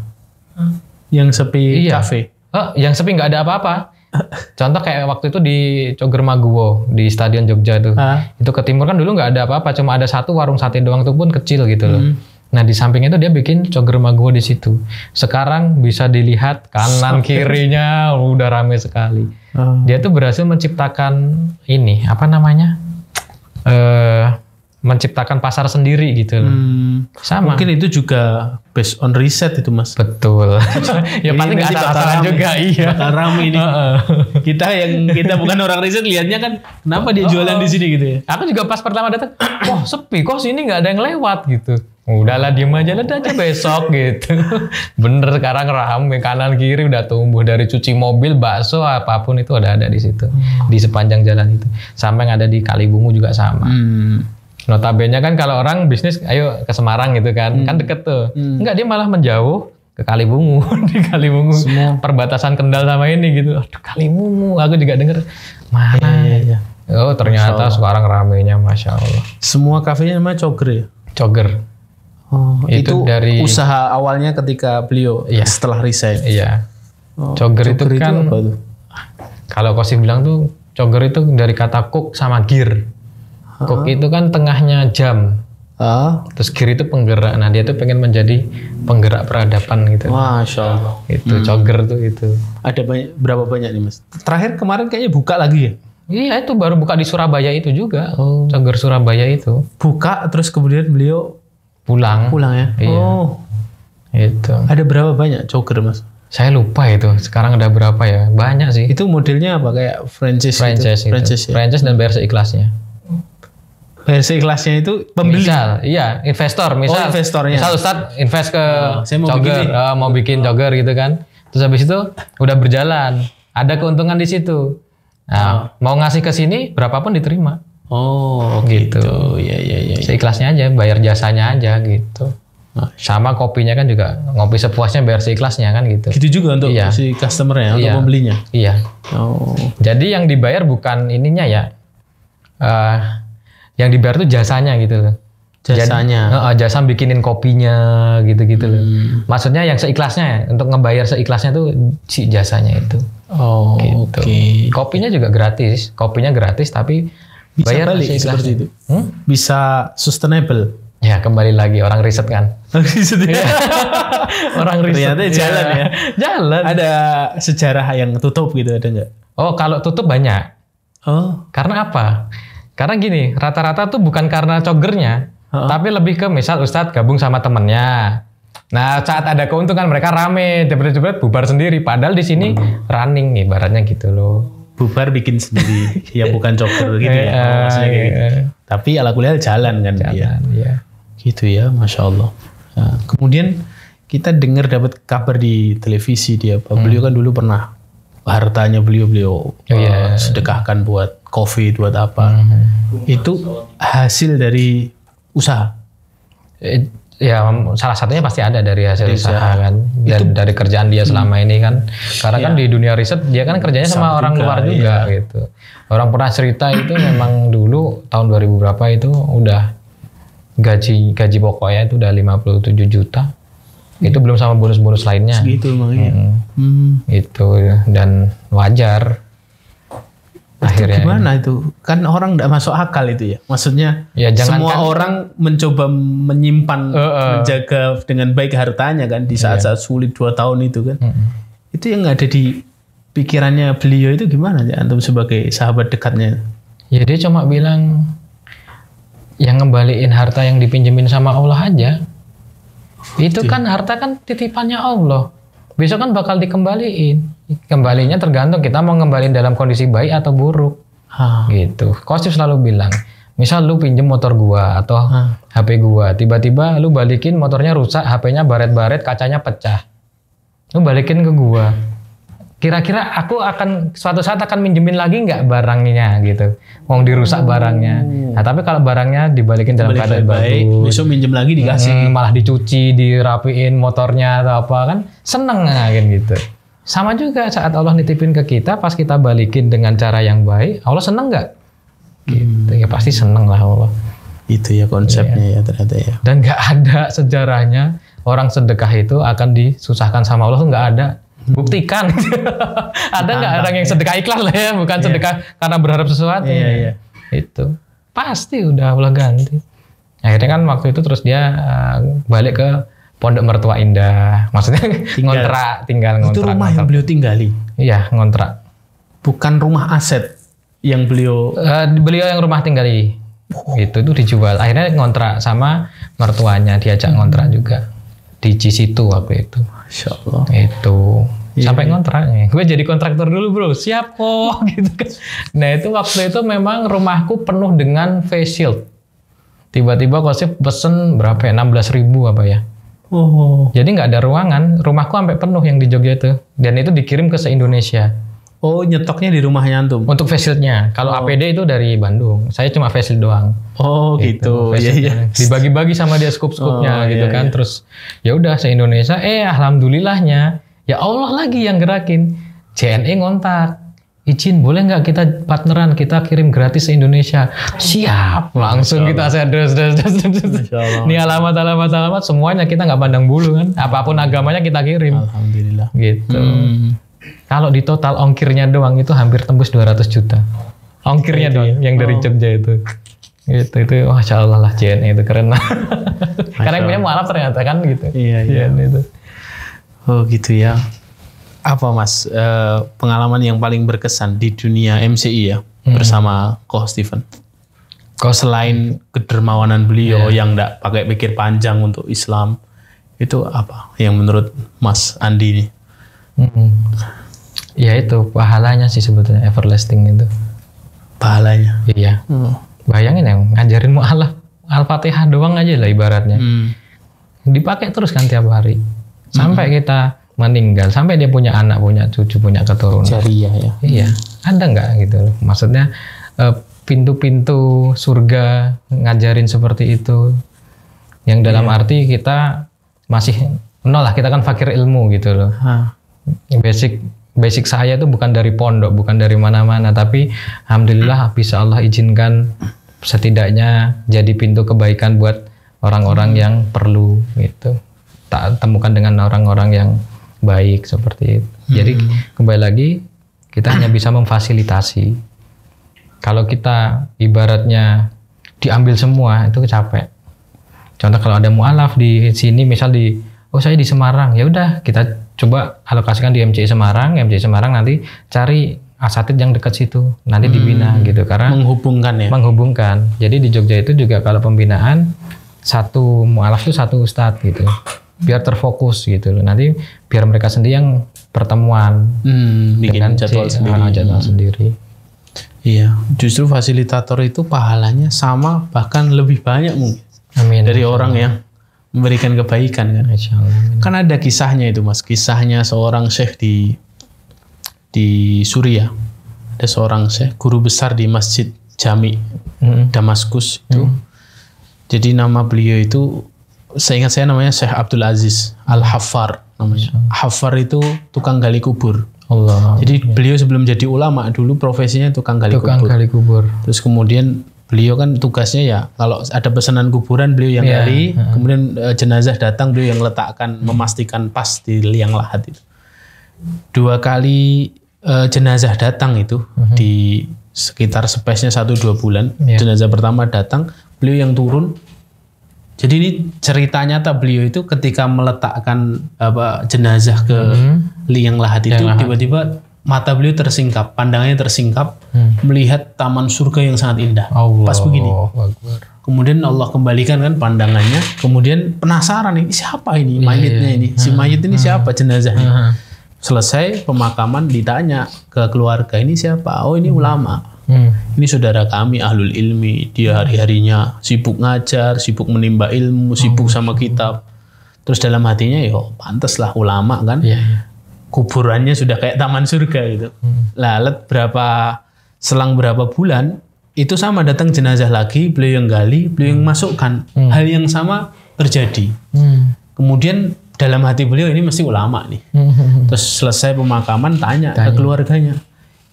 Yang sepi kafe. Yang sepi nggak ada apa-apa. Contoh kayak waktu itu di Cogger Maguwo di Stadion Jogja tuh. Itu ke timur kan dulu nggak ada apa-apa, cuma ada satu warung sate doang tuh pun kecil gitu loh. Nah di sampingnya itu dia bikin Cogger Maguwo di situ. Sekarang bisa dilihat kanan kirinya udah rame sekali. Dia tuh berhasil menciptakan ini apa namanya, menciptakan pasar sendiri gitu. Sama. Mungkin itu juga based on riset itu Mas. Betul. Ya pasti nggak asal-asalan juga. Iya. Bakal rame ini. Kita bukan orang riset lihatnya kan kenapa dia jualan di sini gitu ya. Aku juga pas pertama datang, wah sepi kok sini nggak ada yang lewat gitu. Udahlah diem aja besok gitu. Bener sekarang rame kanan kiri udah tumbuh dari cuci mobil, bakso apapun itu ada di situ di sepanjang jalan itu. Sampai yang ada di Kalibungu juga sama. Notabene kan kalau orang bisnis ayo ke Semarang gitu kan deket tuh. Enggak dia malah menjauh ke Kalibungu di Kalibungu semua perbatasan Kendal sama ini gitu. Aduh Kalibungu aku juga denger mana. Iya. Oh ternyata sekarang ramenya Masya Allah. Semua kafenya namanya Cogger ya? Cogger. Itu dari usaha awalnya ketika beliau setelah resign. Iya. Cogger itu kan kalau Coach Steve bilang tuh Cogger itu dari kata cook sama gear. Cook itu kan tengahnya jam. Terus gear itu penggerak. Nah dia tuh pengen menjadi penggerak peradaban gitu. Masya Allah. Itu Cogger tuh itu. Ada berapa banyak nih Mas? Terakhir kemarin kayaknya buka lagi ya? Iya itu baru buka di Surabaya itu juga. Cogger Surabaya itu. Buka terus kemudian beliau pulang ya? Iya. Itu. Ada berapa banyak Cogger Mas? Saya lupa itu. Sekarang ada berapa ya? Banyak sih. Itu modelnya apa? Kayak franchise gitu? Franchise dan bayar seikhlasnya. Bayar seikhlasnya itu pembeli? Investor. Misal investornya. Misal Ustadz invest ke Cogger. Mau bikin Cogger gitu kan. Terus habis itu udah berjalan. Ada keuntungan di situ. Nah, mau ngasih ke sini berapapun diterima. Oh gitu. Iya. Seikhlasnya aja, bayar jasanya aja gitu. Sama kopinya kan juga ngopi sepuasnya bayar seikhlasnya kan gitu. Gitu juga untuk si customer-nya, untuk pembelinya. Iya. Oh. Jadi yang dibayar bukan ininya ya. Yang dibayar tuh jasanya gitu loh. Jasanya. Jasa bikinin kopinya gitu-gitu loh. Maksudnya yang seikhlasnya ya, untuk ngebayar seikhlasnya tuh si jasanya itu. Oh, gitu. Oke. Kopinya juga gratis. Kopinya gratis tapi bisa bayar balik seperti itu. Bisa sustainable. Ya kembali lagi orang riset kan. Orang riset. Ternyata jalan ya. Jalan. Ada sejarah yang tutup gitu, ada nggak? Oh kalau tutup banyak. Oh. Karena apa? Karena gini, rata-rata tuh bukan karena cogernya, tapi lebih ke misal Ustadz gabung sama temennya. Nah saat ada keuntungan mereka rame, jebret-jebret bubar sendiri. Padahal di sini running ibaratnya gitu loh. Bubar bikin sendiri, ya bukan coger gitu ya. Maksudnya kayak gitu. Tapi ala kuliah jalan kan dia. Iya. Gitu ya, Masya Allah. Nah, kemudian kita dengar dapat kabar di televisi dia, beliau kan dulu pernah hartanya beliau sedekahkan buat COVID, buat apa. Itu hasil dari usaha. Ya salah satunya pasti ada dari hasil usaha kan. Dan dari kerjaan dia selama ini kan. Karena kan di dunia riset dia kan kerjanya sama orang luar juga gitu. Orang pernah cerita itu memang dulu tahun 2000 berapa itu udah gaji pokoknya itu udah 57 juta. Itu belum sama bonus-bonus lainnya. Segitu makanya. Itu dan wajar. Akhirnya gimana itu? Kan orang enggak masuk akal itu ya. Maksudnya semua orang mencoba menyimpan, menjaga dengan baik hartanya kan di saat-saat sulit 2 tahun itu kan. Itu yang ada di pikirannya beliau itu gimana ya antum sebagai sahabat dekatnya? Ya dia cuma bilang yang ngembaliin harta yang dipinjemin sama Allah aja. Itu kan harta kan titipannya Allah. Besok kan bakal dikembaliin. Kembalinya tergantung kita mau ngembaliin dalam kondisi baik atau buruk. Gitu. Kosif selalu bilang, misal lu pinjem motor gua atau HP gua, tiba-tiba lu balikin motornya rusak, HP-nya baret-baret, kacanya pecah. Lu balikin ke gua. Kira-kira aku akan suatu saat akan minjemin lagi nggak barangnya gitu. Mau dirusak barangnya. Nah, tapi kalau barangnya dibalikin dalam keadaan baik, besok minjem lagi dikasih. Malah dicuci, dirapiin motornya atau apa kan seneng kan gitu. Sama juga saat Allah nitipin ke kita, pas kita balikin dengan cara yang baik, Allah seneng nggak? Gitu. Ya pasti seneng lah Allah. Itu ya konsepnya ya ternyata ya. Dan nggak ada sejarahnya orang sedekah itu akan disusahkan sama Allah, tuh nggak ada. Buktikan. Ada nggak orang yang sedekah ikhlas lah ya, bukan sedekah karena berharap sesuatu. Itu pasti udah Allah ganti. Akhirnya kan waktu itu terus dia balik ke Pondok Mertua Indah. Maksudnya tinggal ngontrak. Itu rumah yang beliau tinggali? Iya, ngontrak. Bukan rumah aset yang beliau... beliau yang rumah tinggali. Itu dijual. Akhirnya ngontrak sama mertuanya, diajak ngontrak juga. Di Cisitu waktu itu. Masya Allah. Itu. Sampai ngontrak nih. Gue jadi kontraktor dulu bro. Siap kok. Gitu kan. Nah itu waktu itu memang rumahku penuh dengan face shield. Tiba-tiba Kosif pesen berapa ya? 16.000 apa ya? Jadi nggak ada ruangan. Rumahku sampai penuh yang di Jogja itu. Dan itu dikirim ke se-Indonesia. Oh nyetoknya di rumahnya antum? Untuk face shieldnya. Kalau APD itu dari Bandung. Saya cuma face shield doang. Oh gitu. Iya. Dibagi-bagi sama dia scoop-scoopnya gitu kan. Iya. Terus ya udah se-Indonesia. Alhamdulillahnya ya Allah lagi yang gerakin. JNE ngontak. Izin boleh nggak kita partneran, kita kirim gratis se Indonesia. Siap. Langsung kita address. Ini alamat semuanya kita nggak pandang bulu kan. Apapun agamanya kita kirim. Alhamdulillah. Gitu. Kalau di total ongkirnya doang itu hampir tembus 200 juta. Ongkirnya doang yang dari Jogja itu. Gitu itu Masya Allah lah JNE itu keren. Karena yang punya mualaf ternyata kan gitu. Iya. Itu. Oh gitu ya. Apa mas pengalaman yang paling berkesan di dunia MCI ya bersama Koh Steven? Kau selain kedermawanan beliau yang enggak pakai pikir panjang untuk Islam, itu apa yang menurut Mas Andi ini? Ya itu pahalanya sih sebetulnya everlasting itu. Pahalanya? Iya. Bayangin ya ngajarin mu'alaf Al-Fatihah doang aja lah ibaratnya. Dipakai terus kan tiap hari. Sampai kita meninggal, sampai dia punya anak, punya cucu, punya keturunan. Jariah ya. Iya. Ada nggak gitu loh. Maksudnya pintu-pintu surga ngajarin seperti itu. Yang dalam arti kita masih nol lah, kita kan fakir ilmu gitu loh. Basic saya itu bukan dari pondok, bukan dari mana-mana, tapi alhamdulillah bisa Allah izinkan setidaknya jadi pintu kebaikan buat orang-orang yang perlu gitu. Tak temukan dengan orang-orang yang baik seperti itu. Jadi kembali lagi kita hanya bisa memfasilitasi. Kalau kita ibaratnya diambil semua itu capek. Contoh kalau ada mualaf di sini, misal saya di Semarang, ya udah kita coba alokasikan di MCI Semarang nanti cari asatid yang dekat situ, nanti dibina gitu, karena menghubungkan. Jadi di Jogja itu juga kalau pembinaan satu mualaf itu satu ustadz gitu, biar terfokus gitu loh. Nanti biar mereka sendiri yang pertemuan dengan jadwal sendiri. Iya, justru fasilitator itu pahalanya sama bahkan lebih banyak mungkin. Amin. Dari orang yang memberikan kebaikan kan. Kan ada kisahnya itu Mas, kisahnya seorang syekh di Suriah. Ada seorang syekh, guru besar di Masjid Jami Damaskus itu. Jadi nama beliau itu, seingat saya namanya Syekh Abdul Aziz Al-Haffar namanya. Haffar itu tukang gali kubur. Allah. Jadi beliau sebelum jadi ulama dulu profesinya tukang gali kubur. Terus kemudian beliau kan tugasnya ya kalau ada pesanan kuburan beliau yang gali, kemudian jenazah datang beliau yang letakkan, memastikan pas di liang lahat itu. 2 kali jenazah datang itu di sekitar space-nya 1-2 bulan. Jenazah pertama datang, beliau yang turun. Jadi ini cerita nyata beliau itu ketika meletakkan jenazah ke liang lahat itu, tiba-tiba mata beliau tersingkap, pandangannya tersingkap, melihat taman surga yang sangat indah. Pas begini. Kemudian Allah kembalikan kan pandangannya, kemudian penasaran ini siapa ini mayitnya ini, si mayit ini siapa, jenazahnya. Selesai pemakaman ditanya ke keluarga, ini siapa? Oh ini ulama. Ini saudara kami ahlul ilmi, dia hari-harinya sibuk ngajar, sibuk menimba ilmu, sibuk sama kitab. Terus dalam hatinya pantaslah ulama kan. Kuburannya sudah kayak taman surga gitu. Lalu selang berapa bulan itu sama datang jenazah lagi, beliau yang gali, beliau yang masukkan. Hal yang sama terjadi. Kemudian dalam hati beliau ini mesti ulama nih. Terus selesai pemakaman tanya ke keluarganya,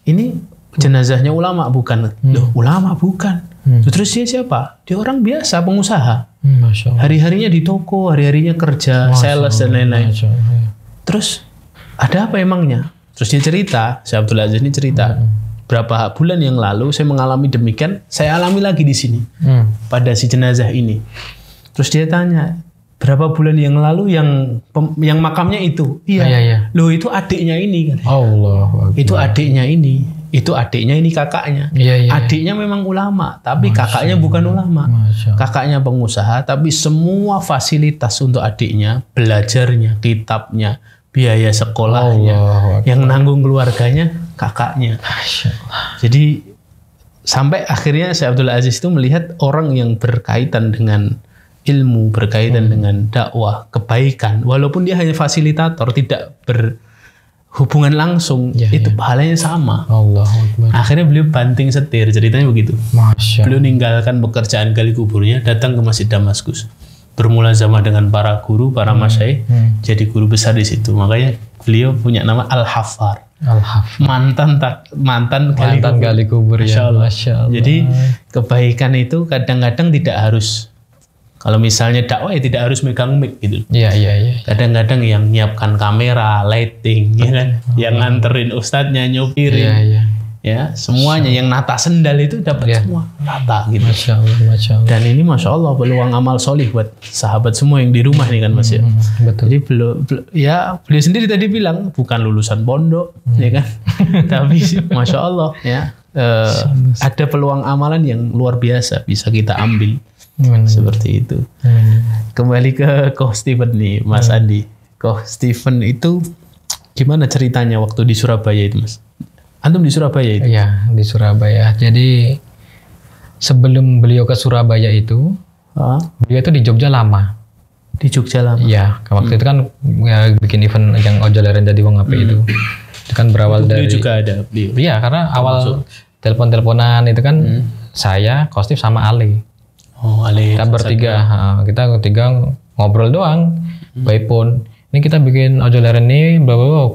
ini jenazahnya ulama bukan? Loh, ulama bukan. Terus dia siapa? Dia orang biasa, pengusaha. Hari-harinya di toko, hari-harinya kerja, sales dan lain-lain. Terus ada apa emangnya? Terus dia cerita, Syekh Abdul Aziz ini cerita, berapa bulan yang lalu saya mengalami demikian, saya alami lagi di sini pada si jenazah ini. Terus dia tanya, berapa bulan yang lalu yang makamnya itu? Iya. Loh itu adiknya ini kan? Allah. Itu adiknya ini. Itu adiknya ini kakaknya. Adiknya memang ulama, tapi kakaknya bukan ulama. Kakaknya pengusaha, tapi semua fasilitas untuk adiknya, belajarnya, kitabnya, biaya sekolahnya, yang nanggung keluarganya kakaknya. Jadi sampai akhirnya Syekh Abdul Aziz itu melihat orang yang berkaitan dengan ilmu, berkaitan dengan dakwah, kebaikan, walaupun dia hanya fasilitator, tidak berhubungan langsung, itu pahalanya sama. Akhirnya beliau banting setir, ceritanya begitu. Beliau ninggalkan pekerjaan gali kuburnya, datang ke Masjid Damaskus, bermulazamah dengan para guru, para masyaikh, jadi guru besar di situ. Makanya beliau punya nama Al-Haffar. Mantan gali kubur. Masya Allah. Jadi kebaikan itu kadang-kadang tidak harus, kalau misalnya dakwah ya tidak harus megang mic gitu. Iya. Kadang-kadang yang nyiapkan kamera, lighting, ya kan, yang nganterin ustadznya, nyopirin, ya semuanya, yang nata sendal itu dapat semua rata gitu. Masya Allah. Dan ini Masya Allah peluang amal solih buat sahabat semua yang di rumah nih kan Mas ya. Betul. Jadi beliau sendiri tadi bilang bukan lulusan pondok, ya kan, tapi Masya Allah ya ada peluang amalan yang luar biasa bisa kita ambil. Seperti itu. Kembali ke Koh Stephen nih Mas Andi. Koh Stephen itu gimana ceritanya waktu di Surabaya itu Mas? Antum di Surabaya itu? Iya, di Surabaya. Jadi sebelum beliau ke Surabaya itu, beliau itu di Jogja lama. Di Jogja lama? Iya, waktu itu kan bikin event yang Ojoleren jadi wong ape itu. Itu kan berawal dari... Beliau juga ada beliau? Iya, karena awal telepon-teleponan itu kan saya, Koh Steve sama Ali. Ali. Kita bertiga ngobrol doang by phone. Ini kita bikin ojol leren nih,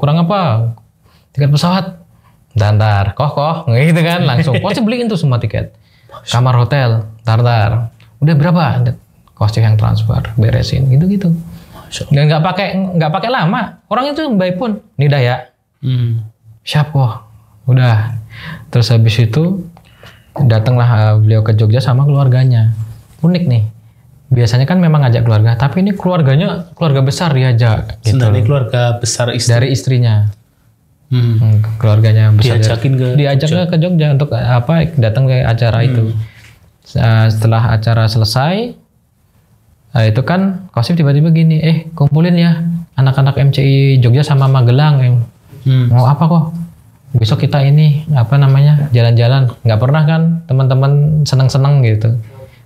kurang apa? Tiket pesawat. Ntar, koh, gitu kan langsung. Kocif beliin tuh semua tiket. Kamar hotel, ntar. Udah berapa? Kocif yang transfer, beresin, gitu. Dan nggak pakai lama. Orang itu by phone. Ini dah ya. Siap kok. Udah. Terus habis itu datanglah beliau ke Jogja sama keluarganya. Unik nih. Biasanya kan memang ngajak keluarga, tapi ini keluarganya keluarga besar diajak. Gitu. Sebenarnya keluarga besar istri. Dari istrinya. Keluarganya besar. Diajak ke Jogja untuk datang ke acara itu. Setelah acara selesai, itu kan Kosif tiba-tiba gini, kumpulin ya anak-anak MCI Jogja sama Magelang. Mau apa kok? Besok kita ini jalan-jalan. Nggak pernah kan teman-teman seneng-seneng gitu.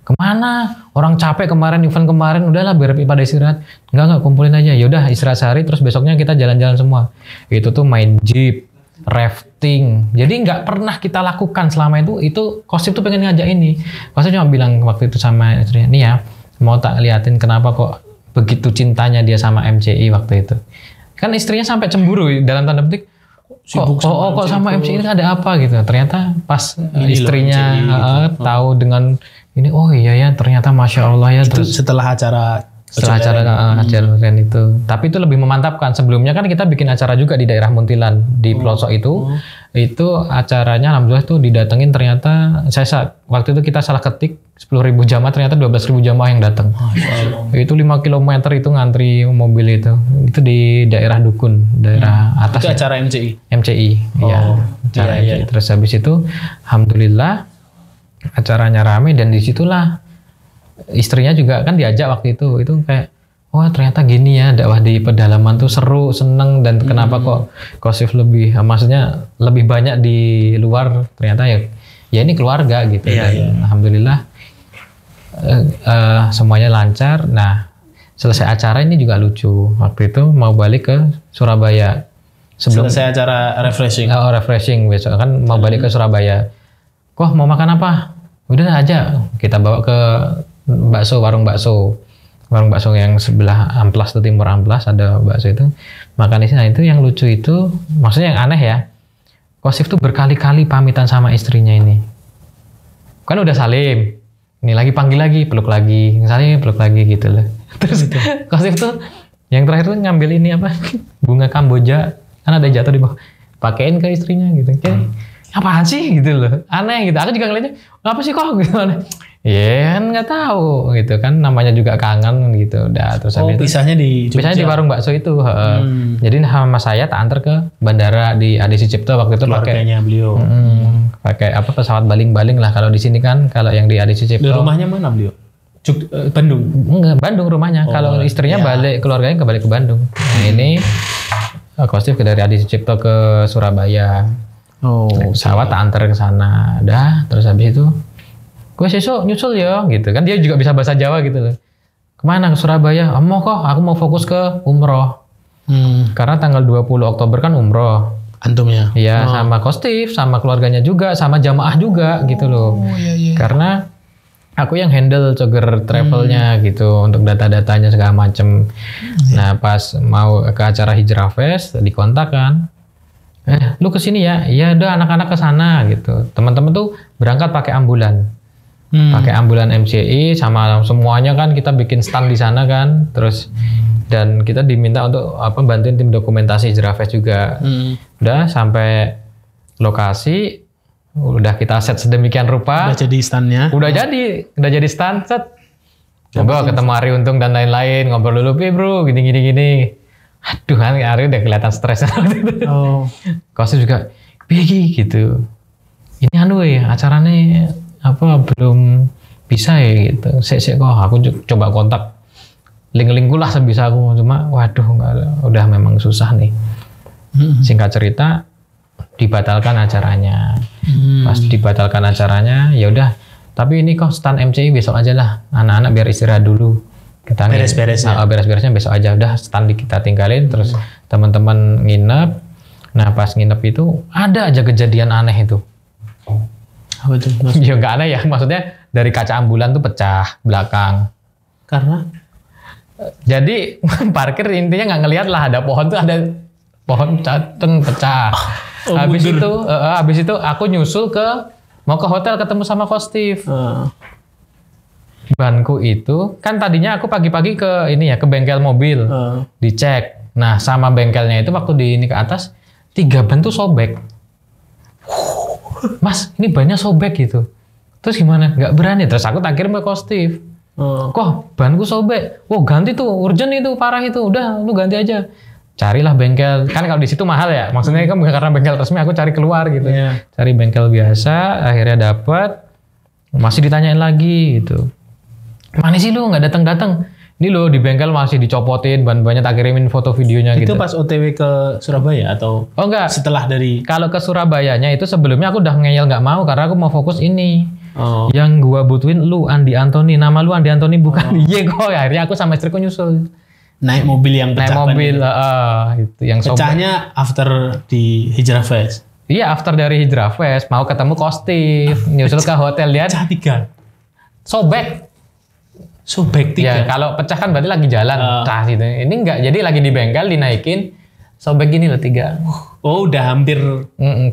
Kemana? Orang capek kemarin, event kemarin, udahlah biar pada istirahat. Enggak, kumpulin aja. Yaudah istirahat sehari, terus besoknya kita jalan-jalan semua. Itu tuh main jeep, rafting. Jadi nggak pernah kita lakukan selama itu Kosif tuh pengen ngajak ini. Kosif cuma bilang waktu itu sama istrinya, nih ya, mau tak liatin kenapa kok begitu cintanya dia sama MCI waktu itu. Kan istrinya sampai cemburu dalam tanda petik. Kok sama MCI ini ada apa gitu. Ternyata pas istrinya tahu dengan ini, oh iya ya ternyata Masya Allah ya. Itu terus setelah acara itu. Tapi itu lebih memantapkan. Sebelumnya kan kita bikin acara juga di daerah Muntilan di pelosok itu. Itu acaranya alhamdulillah tuh didatengin ternyata waktu itu kita salah ketik 10.000 jamaah ternyata 12.000 jamaah yang datang. Itu 5 km itu ngantri mobil itu. Itu di daerah Dukun, daerah atas. Itu acara MCI. MCI. Terus habis itu alhamdulillah acaranya rame dan disitulah istrinya juga kan diajak waktu itu kayak wah ternyata gini ya dakwah di pedalaman tuh seru, seneng, dan kenapa kok Kosif maksudnya lebih banyak di luar, ternyata ya ini keluarga gitu. Alhamdulillah semuanya lancar. Nah selesai acara ini juga lucu, waktu itu mau balik ke Surabaya selesai acara refreshing besok kan mau balik ke Surabaya. Kok mau makan apa? Udah aja kita bawa ke warung bakso yang sebelah Amplas tuh, Timur Amplas ada bakso itu. Makan di sini. Itu yang lucu itu, maksudnya yang aneh ya. Kosif tuh berkali-kali pamitan sama istrinya ini. Kan udah salim. Ini lagi panggil lagi, peluk lagi, salim, peluk lagi gitu loh. Terus Kosif tuh yang terakhir tuh ngambil ini bunga Kamboja, kan ada jatuh di bawah. Pakein ke istrinya gitu. Apaan sih gitu loh, aneh gitu. Aku juga ngeliatnya apa sih kok gitu. Kan nggak tahu gitu kan, namanya juga kangen gitu. Udah terus pisahnya di Jogja. Pisahnya di warung bakso itu. Jadi sama saya tak antar ke bandara di Adi Sucipto waktu itu keluarganya beliau. Pakai pesawat baling-baling lah kalau di sini kan, kalau yang di Adi Sucipto. Rumahnya mana beliau? Bandung. Enggak, Bandung rumahnya. Kalau istrinya balik, keluarganya kembali ke Bandung. Nah ini Kosif dari Adi Sucipto ke Surabaya. Pesawat tak antar ke sana. Dah, terus habis itu gue sesuk nyusul ya gitu kan, dia juga bisa bahasa Jawa gitu loh. Kemana? Ke Surabaya? Mau kok, aku mau fokus ke umroh. Karena tanggal 20 Oktober kan umroh. Antumnya? Iya, sama Kostif, sama keluarganya juga, sama jamaah juga gitu loh. Karena aku yang handle Coger travelnya gitu, untuk data-datanya segala macem. Nah pas mau ke acara Hijrah Fest dikontak kan, lu kesini ya? Iya udah, anak-anak kesana gitu. Teman-teman tuh berangkat pakai ambulan. Pakai ambulan MCI sama semuanya kan, kita bikin stand di sana kan, terus dan kita diminta untuk bantuin tim dokumentasi Hijrah Fest juga. Udah sampai lokasi, udah kita set sedemikian rupa. Udah jadi standnya. Udah jadi stand set. Ngobrol ketemu Ari Untung dan lain-lain, ngobrol dulu bro, gini. Aduh, Ari udah kelihatan stres. Kosif juga, Begi gitu. Ini acaranya belum bisa ya gitu. Sek kok aku coba kontak link-linkku lah sebisa aku, cuma waduh udah memang susah nih. Singkat cerita dibatalkan acaranya. Pas dibatalkan acaranya ya udah, tapi ini kok stand MCI besok aja lah, anak-anak biar istirahat dulu. Kita beres-beresnya besok aja, udah stand kita tinggalin. Terus teman-teman nginep. Nah pas nginep itu ada aja kejadian aneh itu. Apa itu? Ya nggak aneh ya, maksudnya dari kaca ambulan tuh pecah belakang. Karena Jadi parkir intinya nggak ngelihat lah, ada pohon tuh, ada pohon cateng pecah. Habis itu aku nyusul mau ke hotel ketemu sama Kostif. Banku itu kan tadinya aku pagi-pagi ke bengkel mobil, dicek. Nah sama bengkelnya itu waktu di ini ke atas 3 ban tuh sobek. Mas ini bannya sobek gitu. Terus gimana? Nggak berani. Terus aku tak kirim ke Kostif. Kok banku sobek? Wah ganti tuh, urgent itu, parah itu. Udah lu ganti aja. Carilah bengkel, kan kalau di situ mahal ya, maksudnya kan bukan karena bengkel resmi, aku cari keluar gitu, cari bengkel biasa, akhirnya dapat, masih ditanyain lagi gitu, mana sih lu nggak datang, ini lo di bengkel masih dicopotin, ban-bannya tak kirimin foto videonya gitu. Itu pas OTW ke Surabaya atau? Oh enggak, setelah dari. Kalau ke Surabayanya itu sebelumnya aku udah ngeyel nggak mau karena aku mau fokus ini. Yang gua butuhin lu Andi Antoni, nama lu Andi Antoni bukan Iya kok, akhirnya aku sama istriku nyusul. Naik mobil yang pecah. Naik mobil, itu yang pecahnya after di Hijrah Fest. Iya, after dari Hijrah Fest mau ketemu Kostif, nyusul ke hotel, lihat. Pecah 3. Sobek 3. Ya, kalau pecah kan berarti lagi jalan. Gitu. Ini enggak, jadi lagi di bengkel dinaikin, sobek gini loh 3. Oh, udah hampir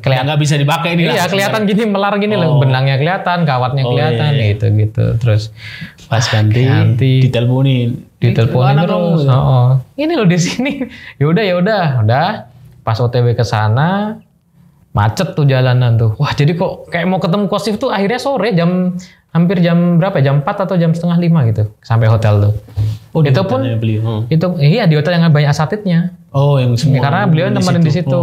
kelihatan nggak bisa dipakai ini. Iya, kelihatan gini melar gini loh, benangnya kelihatan, kawatnya kelihatan, gitu. Terus pas ganti diteleponin terus. Ini loh di sini. Ya udah. Pas OTW ke sana macet tuh jalanan tuh. Wah, jadi kok kayak mau ketemu Kostif tuh akhirnya sore hampir jam berapa? Jam 4 atau jam setengah 5 gitu sampai hotel tuh. Oh, itu pun itu iya di hotel yang banyak asatidnya. Oh, yang semua. Karena beliau nemenin di situ.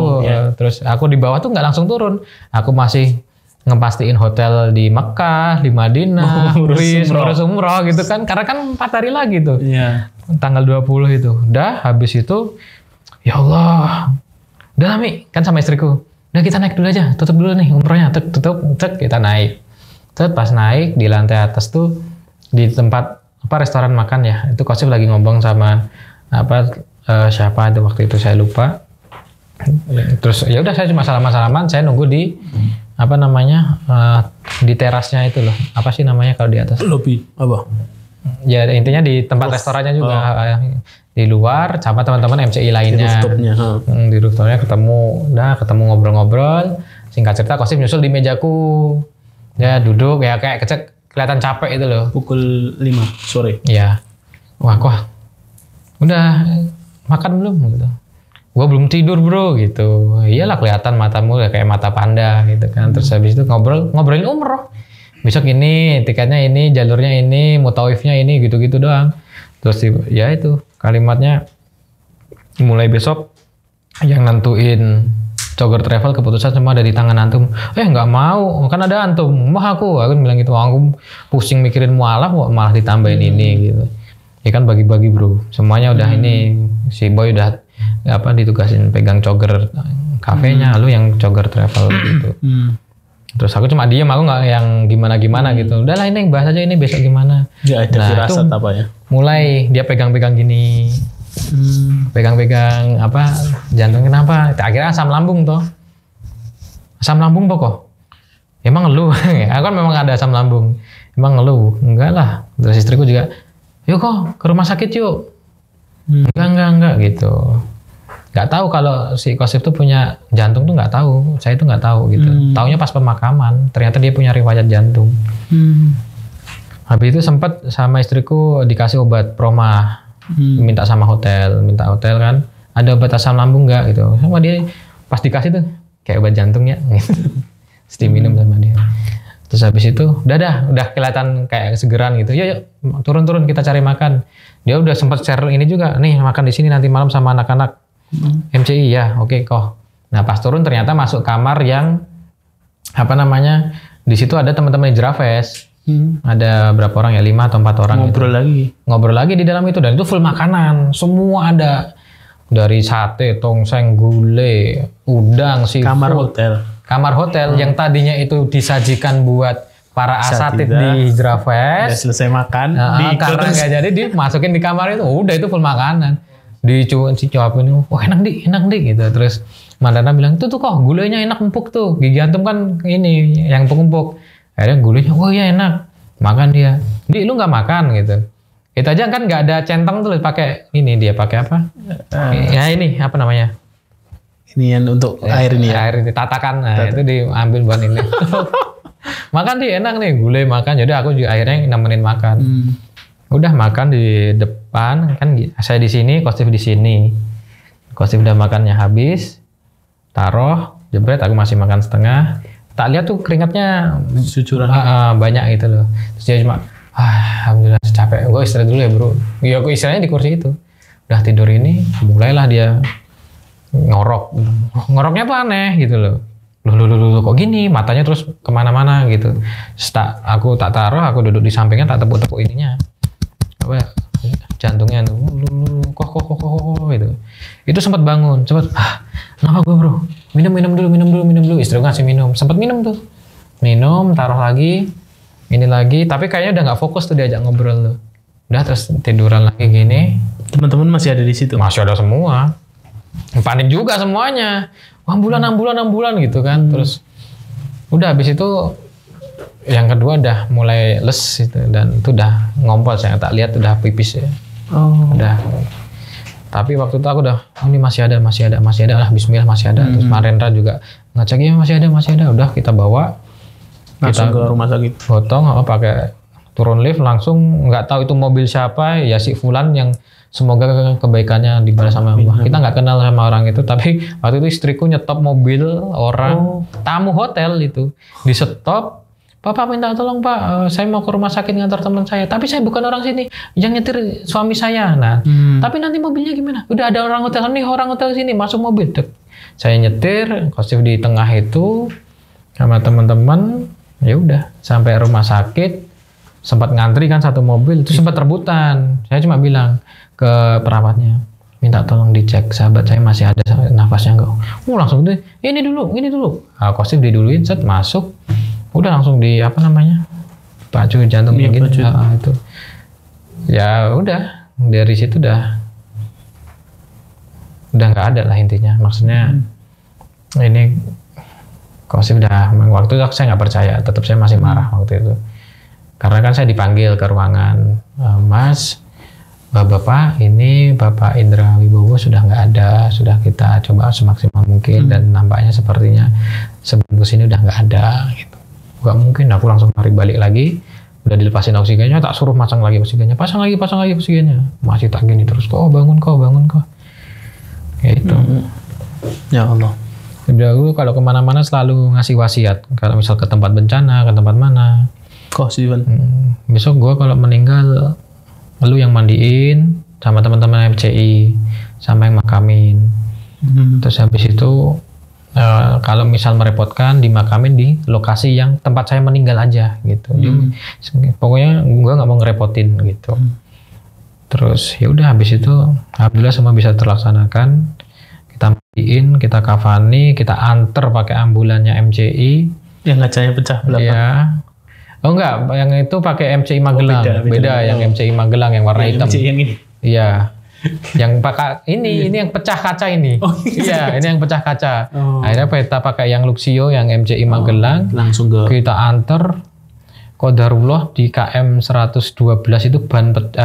Terus aku di bawah tuh nggak langsung turun. Aku masih ngepastiin hotel di Mekah, di Madinah, ngurus umroh gitu kan. Karena kan 4 hari lagi tuh. Iya. Tanggal 20 itu. Udah habis itu ya Allah. Udah Mi, kan sama istriku. Udah kita naik dulu aja, tutup dulu nih umrohnya. Tutup, kita naik. Terus pas naik di lantai atas tuh di tempat restoran makan ya. Itu Kostif lagi ngomong sama siapa itu waktu itu saya lupa. Terus ya udah saya cuma salaman, saya nunggu di di terasnya itu loh. Apa sih namanya kalau di atas? Lobby apa? Ya intinya di tempat restorannya juga. Di luar sama teman-teman MCI lainnya. Di rooftopnya ketemu ngobrol-ngobrol. Singkat cerita Kostif nyusul di mejaku. Ya duduk ya kayak kelihatan capek itu loh. Pukul 5 sore. Iya. Wah udah makan belum gitu. Gua belum tidur bro gitu. Iyalah kelihatan matamu ya kayak mata panda gitu kan. Terus habis itu ngobrolin umroh. Besok ini tiketnya ini, jalurnya ini, mutawifnya ini gitu-gitu doang. Terus ya itu kalimatnya mulai besok yang nentuin Cogor Travel keputusan semua ada di tangan antum. Nggak mau, kan ada antum. Aku bilang gitu. Aku pusing mikirin mualaf malah ditambahin ini gitu. Ya kan bagi-bagi bro. Semuanya udah ini si Boy udah ditugasin pegang Cogor kafenya, lu yang Cogor Travel gitu. Terus aku cuma diem, aku nggak yang gimana-gimana gitu. Udahlah ini bahas aja ini besok gimana. Nggak ada firasat apa ya. Mulai dia pegang-pegang gini. Pegang-pegang jantung kenapa? Akhirnya asam lambung toh. Asam lambung pokok. Emang ngeluh? Aku kan memang ada asam lambung. Emang ngeluh? Enggak lah. Terus istriku juga, yuk kok ke rumah sakit yuk. Enggak gitu. Nggak tahu kalau si Kostif tuh punya jantung tuh nggak tahu. Saya tuh nggak tahu gitu. Taunya pas pemakaman. Ternyata dia punya riwayat jantung. Habis itu sempat sama istriku dikasih obat Proma. Minta hotel kan. Ada obat asam lambung nggak gitu. Sama dia pas dikasih tuh kayak obat jantungnya. Terus diminum sama dia. Terus habis itu udah kelihatan kayak segeran gitu. Yuk turun kita cari makan. Dia udah sempat share ini juga. Nih makan di sini nanti malam sama anak-anak MCI ya. Oke kok. Nah pas turun ternyata masuk kamar yang di situ ada teman-teman Hijrah Fest. Ada berapa orang ya? 5 atau 4 orang ngobrol lagi di dalam itu dan itu full makanan semua ada dari sate, tongseng, gulai, udang, seafood. Kamar hotel yang tadinya itu disajikan buat para asatid di Hijrah Fest. Udah selesai makan karena nggak jadi dimasukin di kamar itu udah itu full makanan dicuapin, wah enak di gitu. Terus Mandana bilang itu tuh kok gulainya enak empuk tuh, gigi antum kan ini yang empuk-empuk. Akhirnya gulainya, oh iya enak, makan dia. Di lu nggak makan gitu. Itu aja kan nggak ada centang tuh, pakai ini dia pakai apa? Ya ini apa namanya? Ini yang untuk air ini ya. Air ini tatakan, nah itu diambil buat ini. Makan dia enak nih, gulai makan. Jadi aku juga akhirnya nemenin makan. Udah makan di depan kan, saya di sini, Kostif di sini. Kostif udah makannya habis, taruh, jebret, aku masih makan setengah. Tak lihat tuh keringatnya banyak gitu loh. Terus dia cuma, alhamdulillah capek, gue istirahat dulu ya bro. Iya aku istirahatnya di kursi itu. Udah tidur ini, mulailah dia ngorok. Ngoroknya tuh aneh gitu loh. Loh kok gini, matanya terus kemana-mana gitu. Aku tak taruh, aku duduk di sampingnya, tak tepuk-tepuk ininya. Apa ya, jantungnya tuh kok gitu. Itu sempat bangun, kenapa gue bro? Minum dulu. Istri ngasih minum, sempat minum tuh. Minum, taruh lagi, ini lagi. Tapi kayaknya udah nggak fokus tuh diajak ngobrol tuh. Udah terus tiduran lagi gini. Teman-teman masih ada di situ? Masih ada semua. Panik juga semuanya. 6 bulan gitu kan. Terus udah habis itu yang kedua udah mulai les gitu, dan itu udah ngompol, saya tak lihat udah pipis ya. Udah. Tapi waktu itu aku udah ini masih ada lah, bismillah masih ada. Terus Marendra juga ngeceknya masih ada. Udah kita bawa langsung ke rumah sakit. Gotong pakai turun lift langsung, nggak tahu itu mobil siapa ya, si Fulan yang semoga kebaikannya dibalas sama Allah. Kita nggak kenal sama orang itu, tapi waktu itu istriku nyetop mobil orang tamu hotel itu, di stop. Bapak minta tolong Pak, saya mau ke rumah sakit ngantar teman saya, tapi saya bukan orang sini, yang nyetir suami saya. Nah, tapi nanti mobilnya gimana? Udah ada orang hotel nih, orang hotel sini masuk mobil. Saya nyetir, Kostif di tengah itu sama teman-teman. Ya udah sampai rumah sakit, sempat ngantri kan satu mobil, itu sempat rebutan. Saya cuma bilang ke perawatnya, minta tolong dicek sahabat saya masih ada nafasnya enggak. Langsung tuh ini dulu. Kostif diduluin, set masuk. Udah langsung di pacu jantung gitu. Itu. Ya udah dari situ udah nggak ada lah intinya. Maksudnya ini Kostif udah, waktu itu saya nggak percaya, tetap saya masih marah waktu itu. Karena kan saya dipanggil ke ruangan, Mas, Bapak ini Bapak Indra Wibowo sudah nggak ada, sudah kita coba semaksimal mungkin dan nampaknya sepertinya sebelum kesini udah nggak ada gitu. Nggak mungkin, aku langsung tarik balik lagi, udah dilepasin oksigennya, tak suruh pasang lagi oksigennya, pasang lagi oksigennya, masih tak gini terus, bangun kok, ya itu. Ya Allah. Dulu kalau kemana-mana selalu ngasih wasiat, kalau misal ke tempat bencana, ke tempat mana, besok gue kalau meninggal, lu yang mandiin sama teman-teman MCI, sama yang makamin. Terus habis itu kalau misal merepotkan, dimakamin di lokasi yang tempat saya meninggal aja gitu. Pokoknya gue nggak mau ngerepotin gitu. Terus ya udah habis itu alhamdulillah semua bisa terlaksanakan. Kita mandiin, kita kafani, kita anter pakai ambulannya MCI. Yang kacanya pecah belakang. Iya. Oh enggak, yang itu pakai MCI Magelang. Beda yang MCI Magelang yang warna hitam. MCI yang ini. Iya. Yang pakai ini yang pecah kaca ini. Iya, ini yang pecah kaca. Akhirnya kita pakai yang Luxio yang MCI Magelang. Langsung kita anter. Qadarullah di KM 112 itu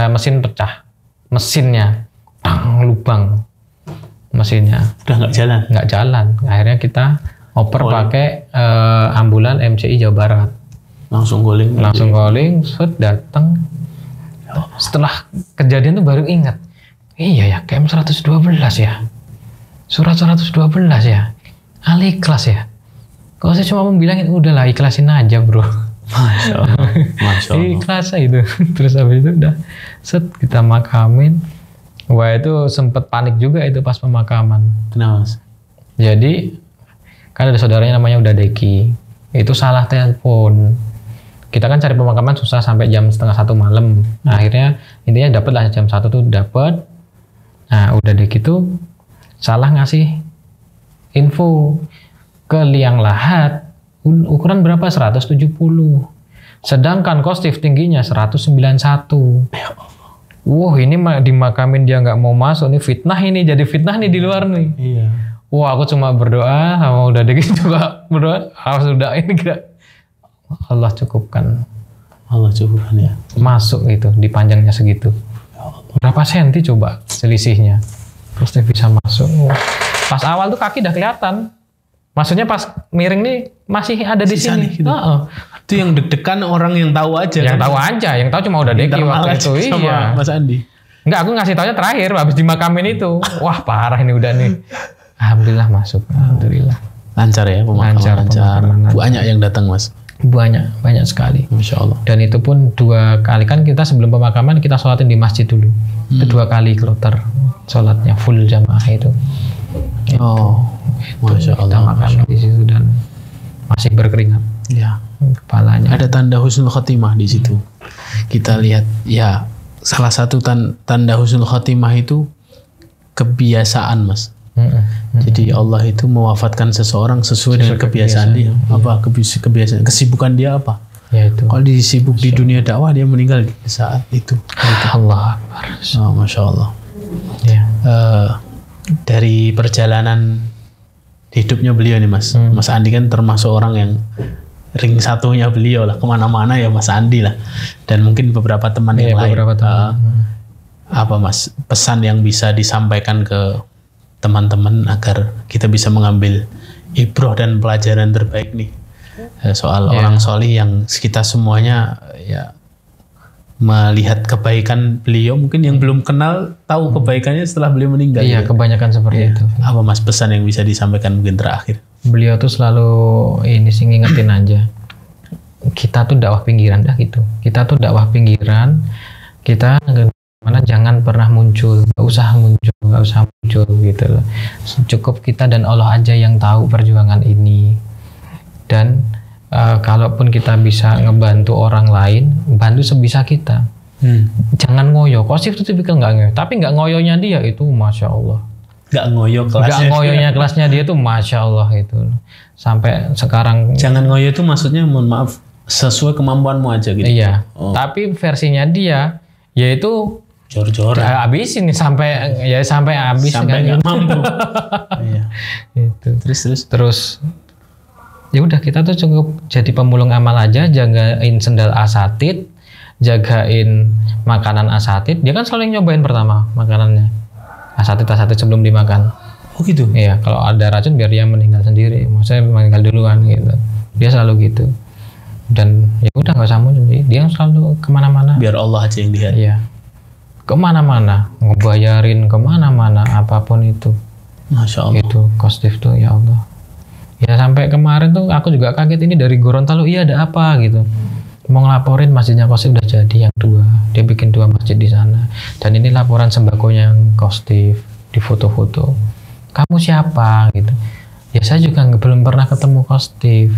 mesin pecah. Mesinnya lubang. Mesinnya udah nggak jalan. Akhirnya kita oper pakai ambulan MCI Jawa Barat. Langsung calling, datang. Setelah kejadian itu baru ingat, iya ya KM 112 ya, surat 112 ya, Al-Ikhlas ya. Kalau saya cuma mau bilangin udahlah ikhlasin aja bro. Masya Allah. Ikhlas itu. Terus habis itu udah kita makamin. Wah itu sempet panik juga itu pas pemakaman. Kenapa Mas? Jadi kan ada saudaranya namanya Udadeki, itu salah telepon. Kita kan cari pemakaman susah sampai jam 12:30 malam. Nah, akhirnya intinya dapet lah jam 1 tuh dapet. Nah Udadeki tuh salah ngasih info ke Liang Lahat. Ukuran berapa? 170. Sedangkan Kostif tingginya 191. Wah ini dimakamin dia nggak mau masuk, ini fitnah, ini jadi fitnah nih di luar nih. Iya. Wah aku cuma berdoa sama udah deh juga berdoa, harus udah ini kira Allah cukupkan. Allah Tuhan ya. Masuk gitu di panjangnya segitu. Berapa senti coba selisihnya? Terus dia bisa masuk. Pas awal tuh kaki udah kelihatan. Maksudnya pas miring nih masih ada di sini. Gitu. Itu yang deg-degan orang yang tahu aja. Yang tahu aja, yang tahu cuma udah Deki waktu itu. Iya. Mas Andi. Enggak, aku ngasih taunya terakhir habis dimakamin itu. Wah, parah ini udah nih. Alhamdulillah masuk. Alhamdulillah. Lancar ya pemakaman. Lancar. Banyak yang datang, Mas. Banyak sekali. Masya Allah. Dan itu pun 2 kali, kan kita sebelum pemakaman kita sholatin di masjid dulu. Itu 2 kali kloter sholatnya full jamaah itu. Masya Allah. Kita makan di situ dan masih berkeringat. Ya. Kepalanya. Ada tanda husnul khotimah di situ. Kita lihat ya, salah satu tanda husnul khotimah itu kebiasaan, Mas. Jadi Allah itu mewafatkan seseorang sesuai dengan kebiasaan dia. Apa kebiasaan? Kesibukan dia apa? Ya itu. Kalau disibuk di dunia dakwah, dia meninggal di saat itu. Allah Akbar. Masya Allah. Ya. Dari perjalanan hidupnya beliau nih, Mas. Mas Andi kan termasuk orang yang ring satunya beliau lah, kemana-mana ya Mas Andi lah. Dan mungkin beberapa teman yang lain. Apa Mas pesan yang bisa disampaikan ke teman-teman agar kita bisa mengambil ibroh dan pelajaran terbaik nih soal orang solih yang kita semuanya ya melihat kebaikan beliau, mungkin yang belum kenal tahu kebaikannya setelah beliau meninggal. Iya, gitu. Kebanyakan seperti itu. Apa Mas pesan yang bisa disampaikan mungkin terakhir? Beliau tuh selalu ini sih ngingetin aja. Kita tuh dakwah pinggiran dah gitu. Kita tuh dakwah pinggiran. Kita mana jangan pernah muncul, nggak usah muncul gitu loh. Cukup kita dan Allah aja yang tahu perjuangan ini. Dan kalaupun kita bisa ngebantu orang lain, bantu sebisa kita. Jangan ngoyo. Kosif itu tipikal nggak ngoyo, tapi nggak ngoyonya dia itu masya Allah. Nggak ngoyo kelasnya. Nggak ngoyonya kelasnya dia tuh masya Allah itu. Sampai sekarang. Jangan ngoyo itu maksudnya mohon maaf sesuai kemampuanmu aja gitu. Iya. Tapi versinya dia yaitu jor-joran. Habisin nih sampai habis sampai nggak mampu. Iya. Itu. Terus ya udah kita tuh cukup jadi pemulung amal aja, jagain sendal asatid, jagain makanan asatid. Dia kan selalu nyobain pertama makanannya asatid sebelum dimakan. Oh gitu. Iya, kalau ada racun biar dia meninggal sendiri, maksudnya meninggal duluan gitu. Dia selalu gitu. Dan ya udah nggak usah muncul, dia selalu kemana-mana. Biar Allah aja yang lihat. Iya. Kemana-mana, ngebayarin kemana-mana, apapun itu. Masya Allah. Itu kostif tuh ya Allah. Ya sampai kemarin tuh aku juga kaget, ini dari Gorontalo, iya ada apa gitu. Mau ngelaporin masjidnya Kostif udah jadi yang 2. Dia bikin 2 masjid di sana. Dan ini laporan sembakonya yang Kostif, di foto-foto. Kamu siapa gitu? Ya saya juga belum pernah ketemu Kostif.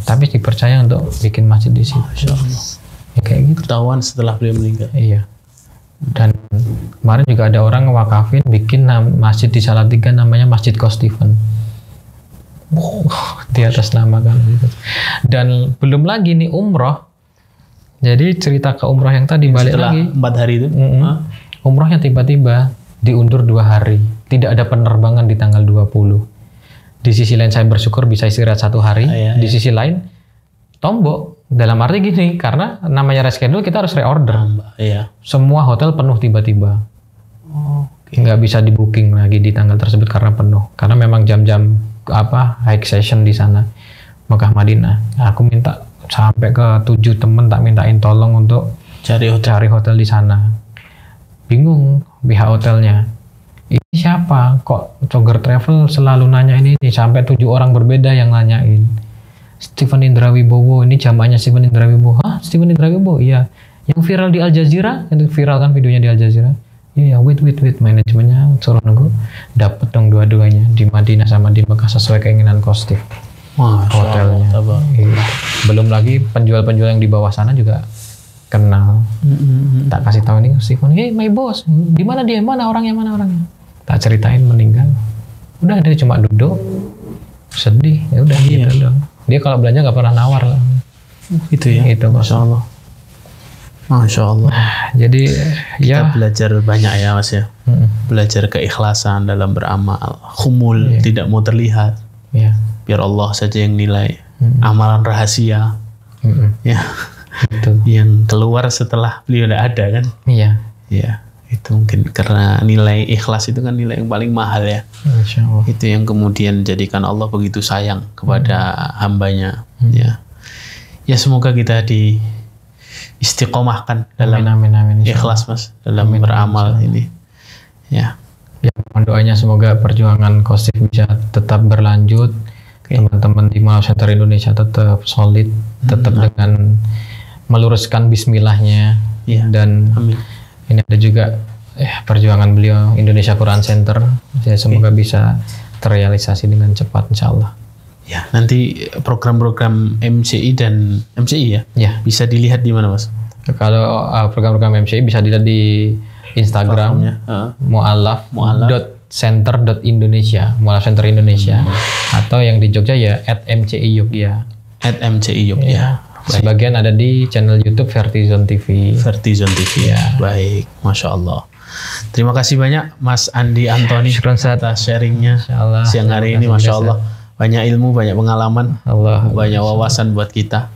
Tapi dipercaya untuk bikin masjid di situ. Masya Allah. Ya kayak gitu. Ketahuan setelah beliau meninggal. Iya. Dan kemarin juga ada orang ngewakafin bikin masjid di Salatiga namanya Masjid Kostifan. Di atas nama kan gitu. Dan belum lagi nih umroh. Jadi cerita ke umroh yang tadi balik setelah lagi 4 hari itu. Umrohnya tiba-tiba diundur 2 hari. Tidak ada penerbangan di tanggal 20. Di sisi lain saya bersyukur bisa istirahat 1 hari. Di sisi lain tombok. Dalam arti gini, karena namanya reschedule kita harus reorder. Semua hotel penuh tiba-tiba. Nggak bisa di booking lagi di tanggal tersebut karena penuh. Karena memang jam-jam high session di sana, Mekah Madinah. Aku minta sampai ke 7 temen tak mintain tolong untuk cari hotel di sana. Bingung pihak hotelnya. Ini siapa? Kok Coger Travel selalu nanya ini sampai 7 orang berbeda yang nanyain. Steven Indra Wibowo, ini jamaahnya Steven Indra Wibowo. Hah, Steven Indra Wibowo? Iya. Yang viral di Al Jazeera, itu viral kan videonya di Al Jazeera. Iya, wait, manajemennya suruh nunggu. Dapat dong dua-duanya di Madinah sama di Mekah sesuai keinginan Kostif. Hotelnya. Belum lagi penjual-penjual yang di bawah sana juga kenal. Tak kasih tahu ini Steven, hey my boss, di mana dia? Mana orangnya? Tak ceritain meninggal. Udah dia cuma duduk, sedih. Ya udah gitu dong. Dia kalau belanja nggak pernah nawar lah. Gitu ya. Itu Masya Allah. Masya Allah. Jadi kita belajar banyak ya Mas ya. Belajar keikhlasan dalam beramal. Khumul, tidak mau terlihat. Biar Allah saja yang nilai. Amalan rahasia. Ya. Betul. Yang keluar setelah beliau tidak ada kan. Iya. Ya, itu mungkin karena nilai ikhlas itu kan nilai yang paling mahal ya. Insya Allah. Itu yang kemudian jadikan Allah begitu sayang kepada hambanya. Ya, ya semoga kita di istiqomahkan dalam amin, ikhlas mas, dalam beramal ini. Ya. Ya, doanya semoga perjuangan Kostif bisa tetap berlanjut. Teman-teman di Mualaf Center Indonesia tetap solid, tetap dengan meluruskan bismillahnya. Ya. Dan Amin. Ini ada juga perjuangan beliau Indonesia Quran Center. Saya semoga bisa terrealisasi dengan cepat insya Allah. Ya, nanti program-program MCI dan MCI ya? Ya. Bisa dilihat di mana mas? Kalau program-program MCI bisa dilihat di Instagram mualaf.center.indonesia, Mualaf Center Indonesia, atau yang di Jogja ya @MCI Jogja. @MCI Jogja. Ya. Sebagian ada di channel YouTube Vertizon TV. Vertizon TV. Ya. Baik, masya Allah. Terima kasih banyak Mas Andi Antoni atas sharingnya siang hari ini, masya Allah. Banyak ilmu, banyak pengalaman, banyak wawasan buat kita.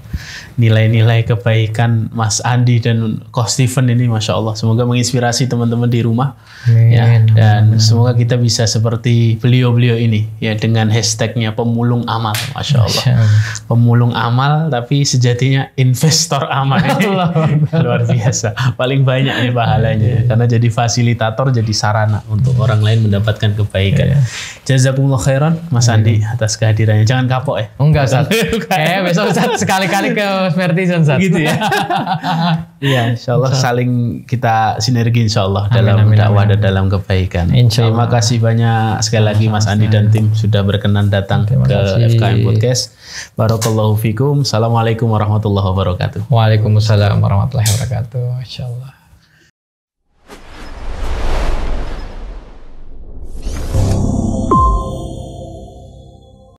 Nilai-nilai kebaikan Mas Andi dan Coach Steven ini, masya Allah. Semoga menginspirasi teman-teman di rumah. Ya, dan semoga kita bisa seperti beliau-beliau ini, ya, dengan hashtagnya pemulung amal, masya Allah. Pemulung amal, tapi sejatinya investor amal. Luar biasa. Paling banyak nih pahalanya, karena jadi fasilitator, jadi sarana untuk orang lain mendapatkan kebaikan. Jazakumullah khairan, Mas Andi, atas kehadirannya. Jangan kapok ya. Enggak, Ustaz. Besok Ustaz sekali-kali ke Vertizon, Ustaz. Gitu ya. Iya, insyaallah saling kita sinergi insyaallah dalam dakwah dan dalam kebaikan. Terima kasih banyak sekali lagi Mas Andi dan tim sudah berkenan datang ke FKM Podcast. Barakallahu fikum. Assalamualaikum warahmatullahi wabarakatuh. Waalaikumsalam warahmatullahi wabarakatuh. Insyaallah.